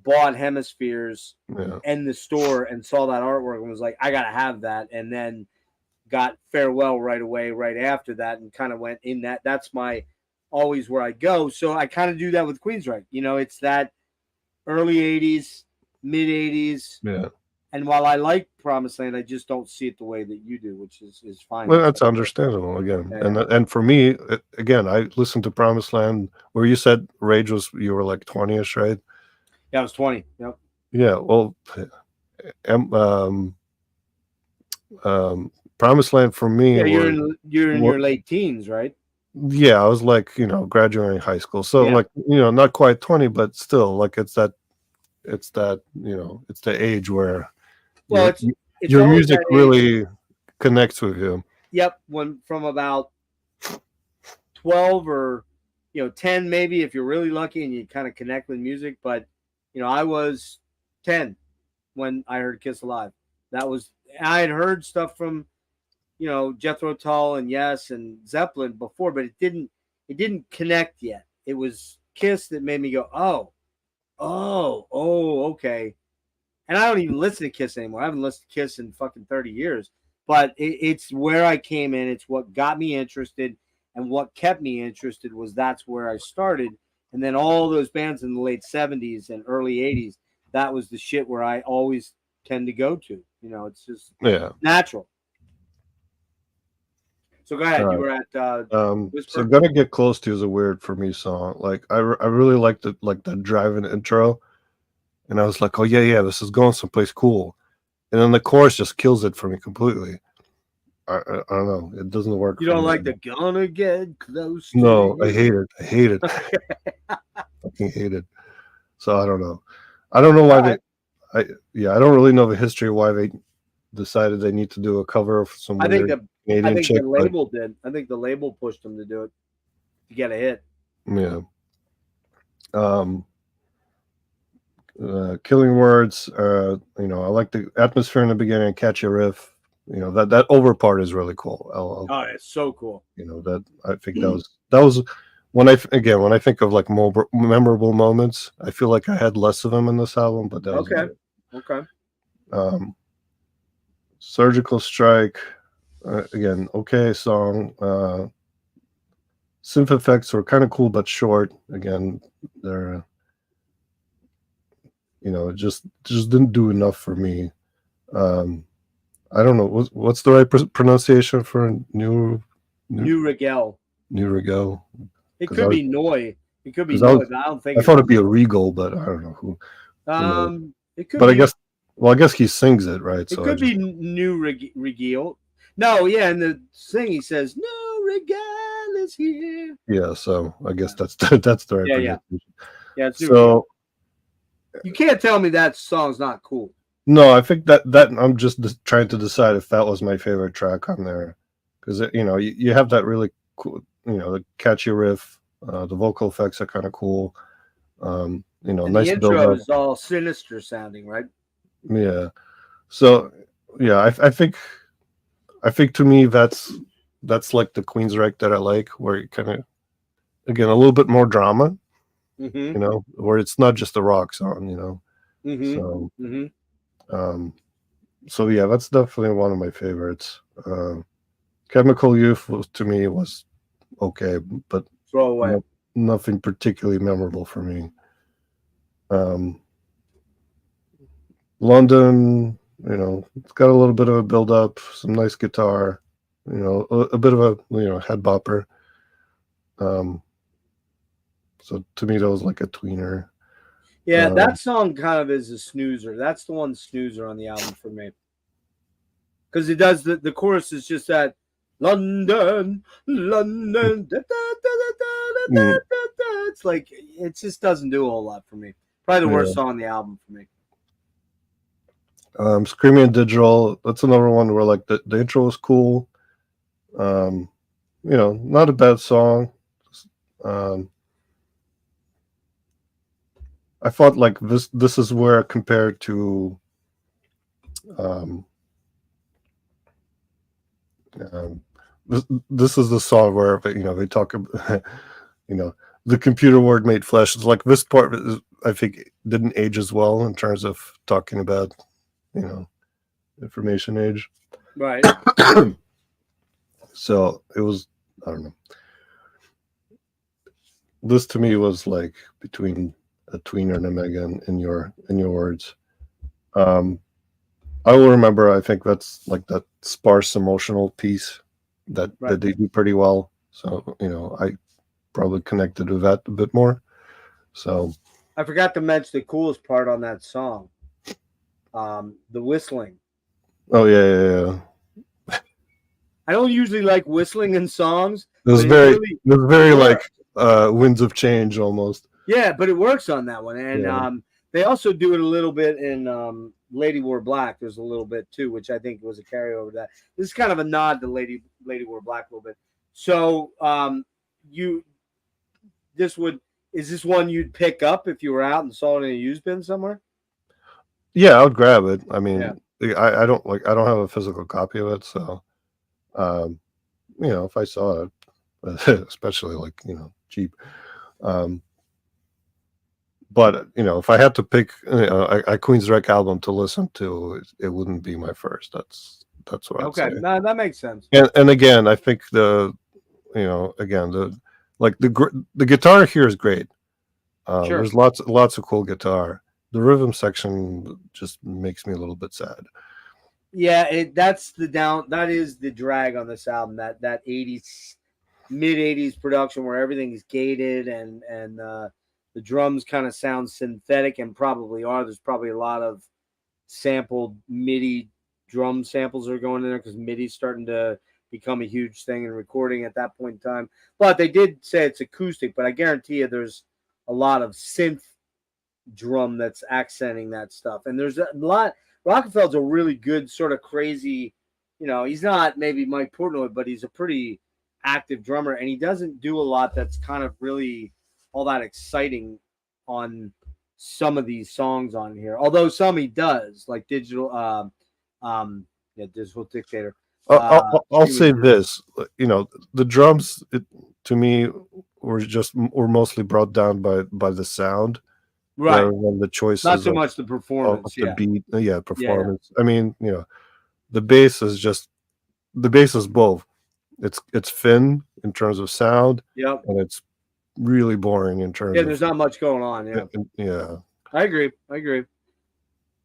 bought Hemispheres yeah. in the store and saw that artwork and was like, I gotta have that, and then got Farewell right away, right after that, and kind of went in that. That's my always where I go. So I kind of do that with Queensryche. It's that early '80s, mid '80s, Yeah. and while I like Promised Land, I just don't see it the way that you do, which is fine. Well, that's understandable again. Yeah. And for me, again, I listened to Promised Land where you said Rage was you were like 20ish, right? Yeah, I was 20. Yep. Yeah. Well, Promised Land for me Yeah, you're was in your late teens, right? yeah, I was like, graduating high school. So Yeah. like, not quite 20, but still like it's that it's the age where Well, your it's your always music that age. really connects with you. Yep, when from about 12 or 10 maybe if you're really lucky and you kind of connect with music, but I was 10 when I heard Kiss Alive. I had heard stuff from Jethro Tull and Yes and Zeppelin before, but it didn't connect yet. It was Kiss that made me go, oh, okay. And I don't even listen to Kiss anymore. I haven't listened to Kiss in fucking 30 years. But it's where I came in. It's what got me interested. And what kept me interested was that's where I started. And then all those bands in the late 70s and early 80s, that was the shit where I always tend to go to. It's just Yeah. natural. So go ahead. All You right. were at So Whisper. "Gonna Get Close to" is a weird for me song. Like I really liked it, like the driving intro, and I was like, oh yeah, this is going someplace cool, and then the chorus just kills it for me completely. I don't know, it doesn't work You for don't me. like the "Gonna Get Close to No, I You"? hate it, fucking hate it. So I don't know why All they. right. I don't really know the history of why they decided they need to do a cover of some I think weird the I Canadian think the chick, but label did. I think the label pushed them to do it to get a hit. yeah. Um, Killing Words, I like the atmosphere in the beginning, catchy riff. That over part is really cool. Oh, it's so cool. That I think that was when I think of like more memorable moments, I feel like I had less of them in this album, but that was Okay. good. Okay. Surgical Strike, again, okay song. Synth effects were kind of cool but short. Again, they're it just didn't do enough for me. Um, I don't know what's the right pronunciation for new New Rigel. new Rigo, It because could be Noi. It could be because Noi, but I don't think I it's thought it'd be a Noi. Regal, but I don't know who knows. It could But be. I guess he sings it right, It so I could be just New Rigel. No, yeah, in the thing he says, "New Rigel is here." yeah. So I guess Yeah, that's the right yeah. pronunciation. It's New Rigel. So You can't tell me that song's not cool. no, I think that I'm just trying to decide if that was my favorite track on there, because you have that really cool, the catchy riff, the vocal effects are kind of cool, And the nice build intro up, is all sinister sounding, right? yeah. So yeah, I think to me that's like the Queensryche that I like, where you kind of again a little bit more drama, Mm-hmm. where it's not just a rock song, so Mm-hmm. Mm-hmm. um so yeah, that's definitely one of my favorites. Chemical Youth to me was okay, but Throw away. nothing particularly memorable for me. Um, London, it's got a little bit of a build up, some nice guitar, a bit of a head bopper. So to me, that was like a tweener. Yeah, that Um, song kind of is a snoozer. That's the one snoozer on the album for me. Because it does the chorus is just that London, London. Da, da, da, da, da, da, mm, da, da. It's like it just doesn't do a whole lot for me. Probably the worst yeah. song on the album for me. Screaming and Digital, that's another one where like the intro was cool. Um, not a bad song. Um, I thought like this is where compared to um Um, this is the song where they talk about the computer word made flesh. It's like this part I think didn't age as well in terms of talking about information age. Right. So it was, I don't know. This to me was like between a tweener and a mega in your words. Um, I will remember. I think that's like that sparse emotional piece that they do pretty well. So I probably connected with that a bit more. So I forgot to mention the coolest part on that song, the whistling. oh yeah. I don't usually like whistling in songs. It was very like Winds of Change almost. Yeah, but it works on that one, and they also do it a little bit in Lady Wore Black. There's a little bit too, which I think was a carryover to that. This is kind of a nod to Lady Wore Black a little bit. So is this one you'd pick up if you were out and saw it in a used bin somewhere? Yeah, I would grab it. I mean, I don't have a physical copy of it, so if I saw it, especially like cheap. But if I had to pick a Queensryche album to listen to, it wouldn't be my first. That's what I'd say. No, that makes sense. And again, I think the guitar here is great. Sure. There's lots of cool guitar. The rhythm section just makes me a little bit sad. Yeah, that is the drag on this album. That 80s, mid 80s production where everything is gated and the drums kind of sound synthetic and probably are. There's probably a lot of sampled MIDI drum samples that are going in there because MIDI's starting to become a huge thing in recording at that point in time. But they did say it's acoustic, but I guarantee you there's a lot of synth drum that's accenting that stuff. And there's a lot. Rockefeller's a really good sort of crazy, he's not maybe Mike Portnoy, but he's a pretty active drummer, and he doesn't do a lot that's kind of really all that exciting on some of these songs on here. Although some he does, like Digital Dictator. I'll say this, the drums to me were mostly brought down by the sound. Right. Rather than the choices. Not so much the performance. The beat. Performance. Yeah. I mean, the bass is both. It's thin in terms of sound. Yep. And it's really boring in terms of. There's not much going on. Yeah. Yeah. I agree.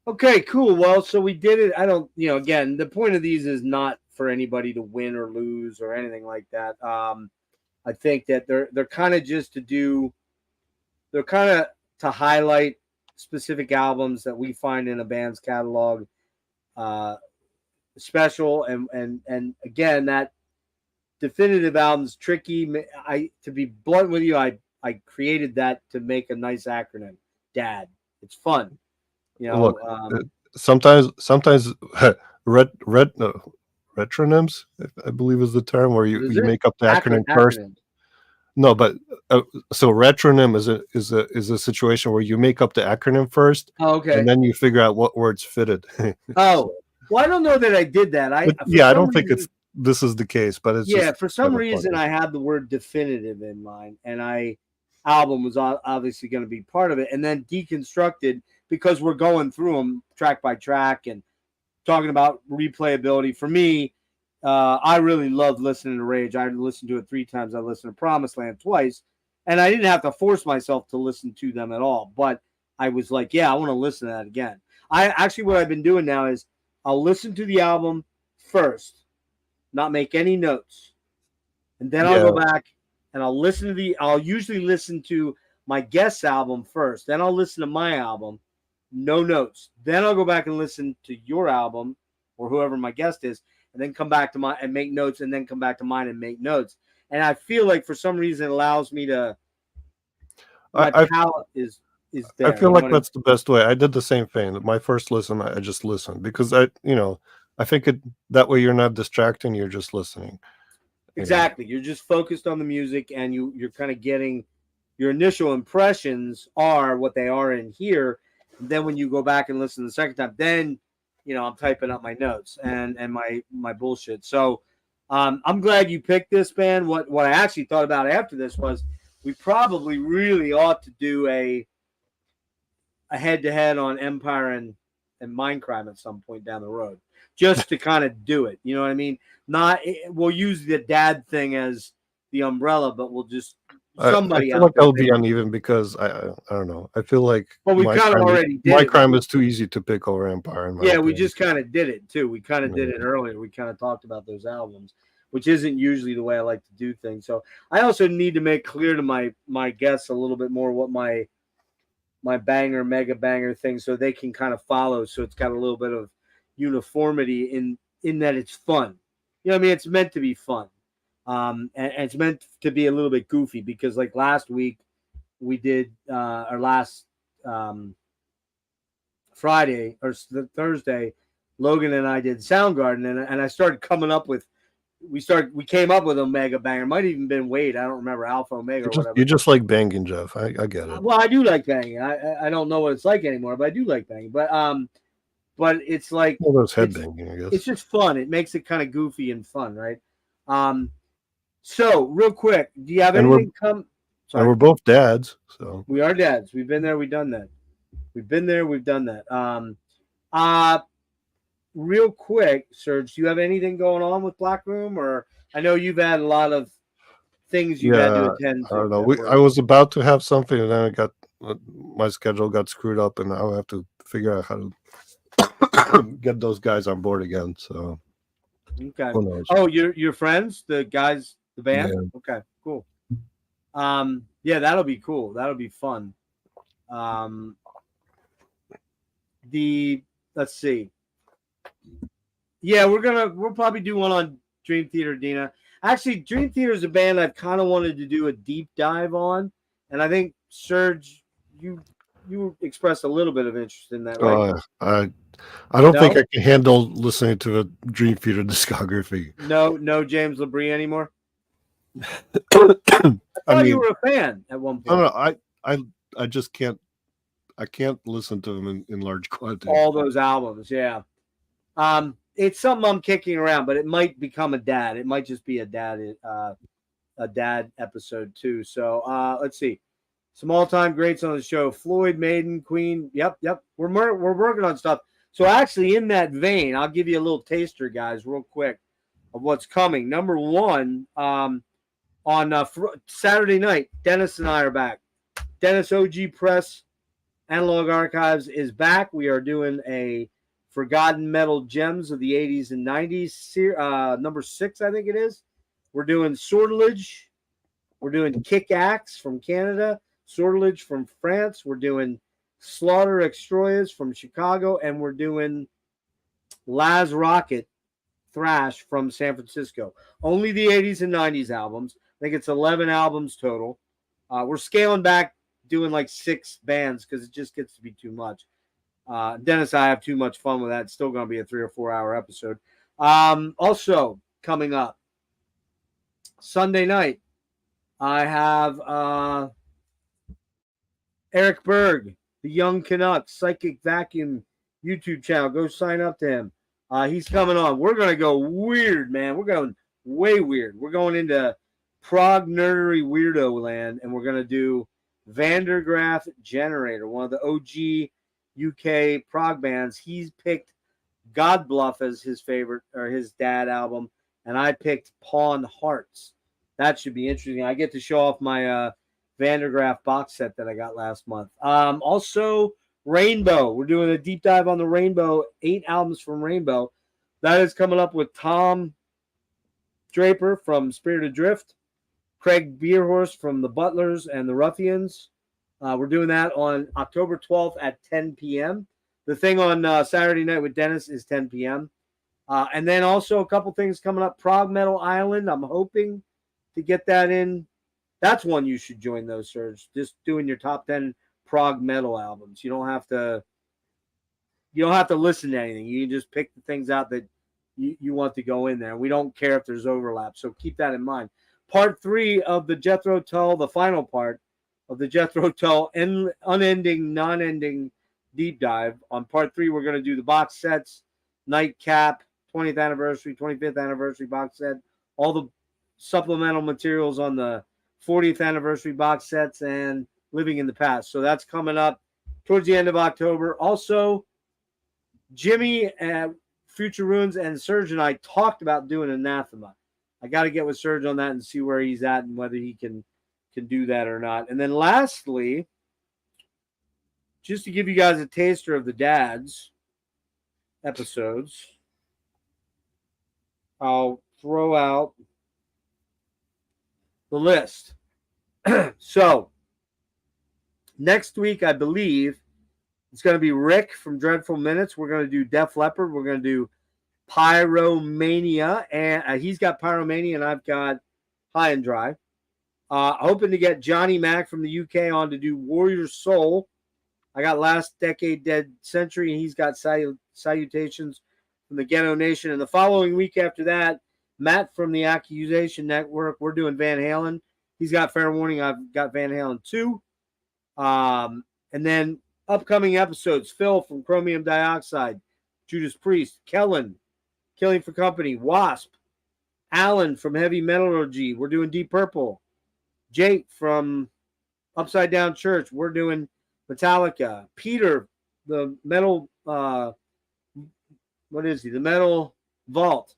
Okay, cool. Well, so we did it. I don't, again, the point of these is not for anybody to win or lose or anything like that. I think that they're kind of just to highlight specific albums that we find in a band's catalog special, and again, that definitive album's tricky. To be blunt with you, I created that to make a nice acronym. DAD. It's fun. Look, sometimes retronyms, I believe is the term, where you make up the acronym first. No, but so retronym is a situation where you make up the acronym first, and then you figure out what words fit it. Well, I don't know that I did that. I don't think this is the case, but it's for some reason I had the word definitive in mind, and album was obviously going to be part of it, and then Deconstructed because we're going through them track by track and talking about replayability. For me, I really loved listening to Rage. I listened to it 3 times. I listened to Promised Land twice, and I didn't have to force myself to listen to them at all. But I was like, I want to listen to that again. What I've been doing now is I'll listen to the album first, not make any notes, and then I'll go back and I'll usually listen to my guest's album first. Then I'll listen to my album, no notes. Then I'll go back and listen to your album or whoever my guest is, and then come back to mine and make notes, and then come back to mine and make notes. And I feel like for some reason it allows me to. My palette is there. I feel like that's the best way. I did the same thing. My first listen, I just listened because I think that way you're not distracting. You're just listening. Exactly. You're just focused on the music, and you're kind of getting your initial impressions are what they are in here. And then when you go back and listen the second time, then I'm typing up my notes and my bullshit. So I'm glad you picked this band. What I actually thought about after this was we probably really ought to do a head-to-head on Empire and Mindcrime at some point down the road, just to kind of do it. You know what I mean? We'll use the dad thing as the umbrella, but we'll just I somebody feel out like there. that'll be uneven because I don't know. I feel like Well, we kind of already did it. Crime is too easy to pick over Empire. In my Yeah, we opinion. just kind of did it too. We kind of did Yeah. it earlier. We kind of talked about those albums, which isn't usually the way I like to do things. So I also need to make clear to my guests a little bit more what my banger, mega banger thing, so they can kind of follow. So it's got a little bit of uniformity in that it's fun. You know what I mean? It's meant to be fun. And it's meant to be a little bit goofy because like last week we did our last Friday or Thursday, Logan and I did Soundgarden, and I started coming up with we came up with a mega banger. Might have even been Wade. I don't remember Alpha Omega or whatever. You just like banging, Jeff. I get it. Well, I do like banging. I don't know what it's like anymore, but I do like banging. But it's like Well, there's headbanging, I guess. it's just fun. It makes it kind of goofy and fun, right? So real quick, do you have anything come? Sorry. And we're both dads, so We are dads. We've been there. We've done that. We've been there. We've done that. Real quick, Serge, do you have anything going on with Black Room? Or I know you've had a lot of things you had to attend to. I don't know. I was about to have something, and then my schedule got screwed up, and now I have to figure out how to get those guys on board again. So, okay. Who knows? Oh, your friends, the guys, the band. Yeah. Okay, cool. Yeah, that'll be cool. That'll be fun. Let's see. Yeah, we'll probably do one on Dream Theater, Dina. Actually, Dream Theater is a band I've kind of wanted to do a deep dive on, and I think Serge, you expressed a little bit of interest in that, right? I don't think I can handle listening to a Dream Theater discography. No James LaBrie anymore. I mean, you were a fan at one point. No, I just can't. I can't listen to them in large quantity. All those albums, yeah. It's something I'm kicking around, but it might become a dad. It might just be a dad episode too. So let's see. Some all-time greats on the show: Floyd, Maiden, Queen. Yep. We're working on stuff. So actually, in that vein, I'll give you a little taster, guys, real quick, of what's coming. Number one, on Saturday night, Dennis and I are back. Dennis OG Press Analog Archives is back. We are doing a Forgotten Metal Gems of the 80s and 90s, number 6, I think it is. We're doing Sortilege. We're doing Kick Axe from Canada, Sortilege from France. We're doing Slaughter Extroyas from Chicago, and we're doing Laz Rocket Thrash from San Francisco. Only the 80s and 90s albums. I think it's 11 albums total. We're scaling back, doing like 6 bands because it just gets to be too much. Dennis and I have too much fun with that. It's still going to be a 3 or 4 hour episode. Also coming up Sunday night, I have Eric Berg, the Young Canucks Psychic Vacuum YouTube channel. Go sign up to him. He's coming on. We're going to go weird, man. We're going way weird. We're going into prog nerdery weirdo land, and we're going to do Vandergraaf Generator, one of the OG UK prog bands. He's picked God Bluff as his favorite, or his dad album, and I picked Pawn Hearts. That should be interesting. I get to show off my Vandergraaf box set that I got last month. Also, Rainbow. We're doing a deep dive on the Rainbow, 8 albums from Rainbow. That is coming up with Tom Draper from Spirit Adrift, Craig Beerhorst from the Butlers and the Ruffians. We're doing that on October 12th at 10 p.m. The thing on Saturday night with Dennis is 10 p.m. And then also a couple things coming up. Prog Metal Island. I'm hoping to get that in. That's one you should join, though, Serge. Just doing your top 10 prog metal albums. You don't have to listen to anything. You can just pick the things out that you want to go in there. We don't care if there's overlap, so keep that in mind. Part 3 of the Jethro Tull, the final part of the Jethro Tull unending, non-ending deep dive. On part 3, we're going to do the box sets, Nightcap, 20th anniversary, 25th anniversary box set, all the supplemental materials on the 40th anniversary box sets and Living in the Past. So that's coming up towards the end of October. Also, Jimmy and Future Ruins and Serge and I talked about doing Anathema. I got to get with Serge on that and see where he's at and whether he can do that or not. And then lastly, just to give you guys a taster of the dads episodes, I'll throw out the list. So next week, I believe it's going to be Rick from Dreadful Minutes. We're going to do Def Leppard. We're going to do Pyromania, and he's got Pyromania, and I've got High and Dry. Hoping to get Johnny Mac from the UK on to do Warrior Soul. I got Last Decade Dead Century, and he's got Salutations from the Ghetto Nation. And the following week after that, Matt from the Accusation Network, we're doing Van Halen. He's got Fair Warning. I've got Van Halen 2. And then upcoming episodes, Phil from Chromium Dioxide, Judas Priest, Kellen, Killing for Company, Wasp, Alan from Heavy Metallurgy, we're doing Deep Purple, Jake from Upside Down Church, we're doing Metallica, Peter, the Metal, what is he? The Metal Vault.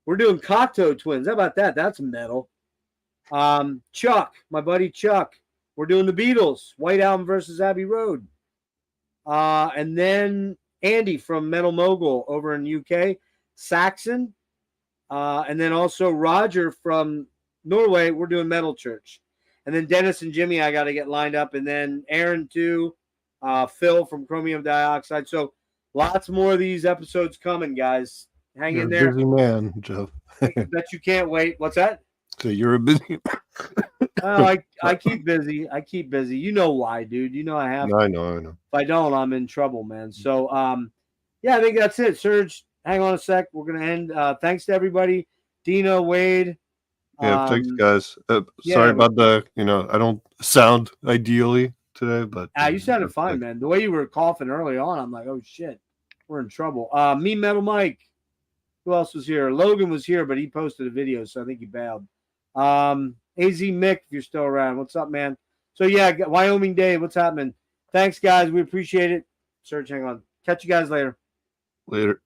We're doing Cocteau Twins. How about that? That's metal. Chuck, my buddy Chuck. We're doing the Beatles, White Album versus Abbey Road. And then Andy from Metal Mogul over in UK, Saxon. And then also Roger from Norway, we're doing Metal Church. And then Dennis and Jimmy, I got to get lined up. And then Aaron too, Phil from Chromium Dioxide. So lots more of these episodes coming, guys. Hang You're in there. a busy man, Jeff. Bet you can't wait. What's that? So you're a busy Oh, I keep busy. I keep busy. You know why, dude. You know I have. I know. If I don't, I'm in trouble, man. So, yeah, I think that's it. Serge, hang on a sec. We're going to end. Thanks to everybody. Dino, Wade. Yeah, thanks, guys. yeah, Sorry about the, I don't sound ideally today, but. You sounded fine, man. The way you were coughing early on, I'm like, oh, shit. We're in trouble. Me, Metal Mike. Who else was here? Logan was here, but he posted a video, so I think he bailed. AZ Mick, if you're still around. What's up, man? So, yeah, Wyoming Dave, what's happening? Thanks, guys. We appreciate it. Serge, hang on. Catch you guys later. Later.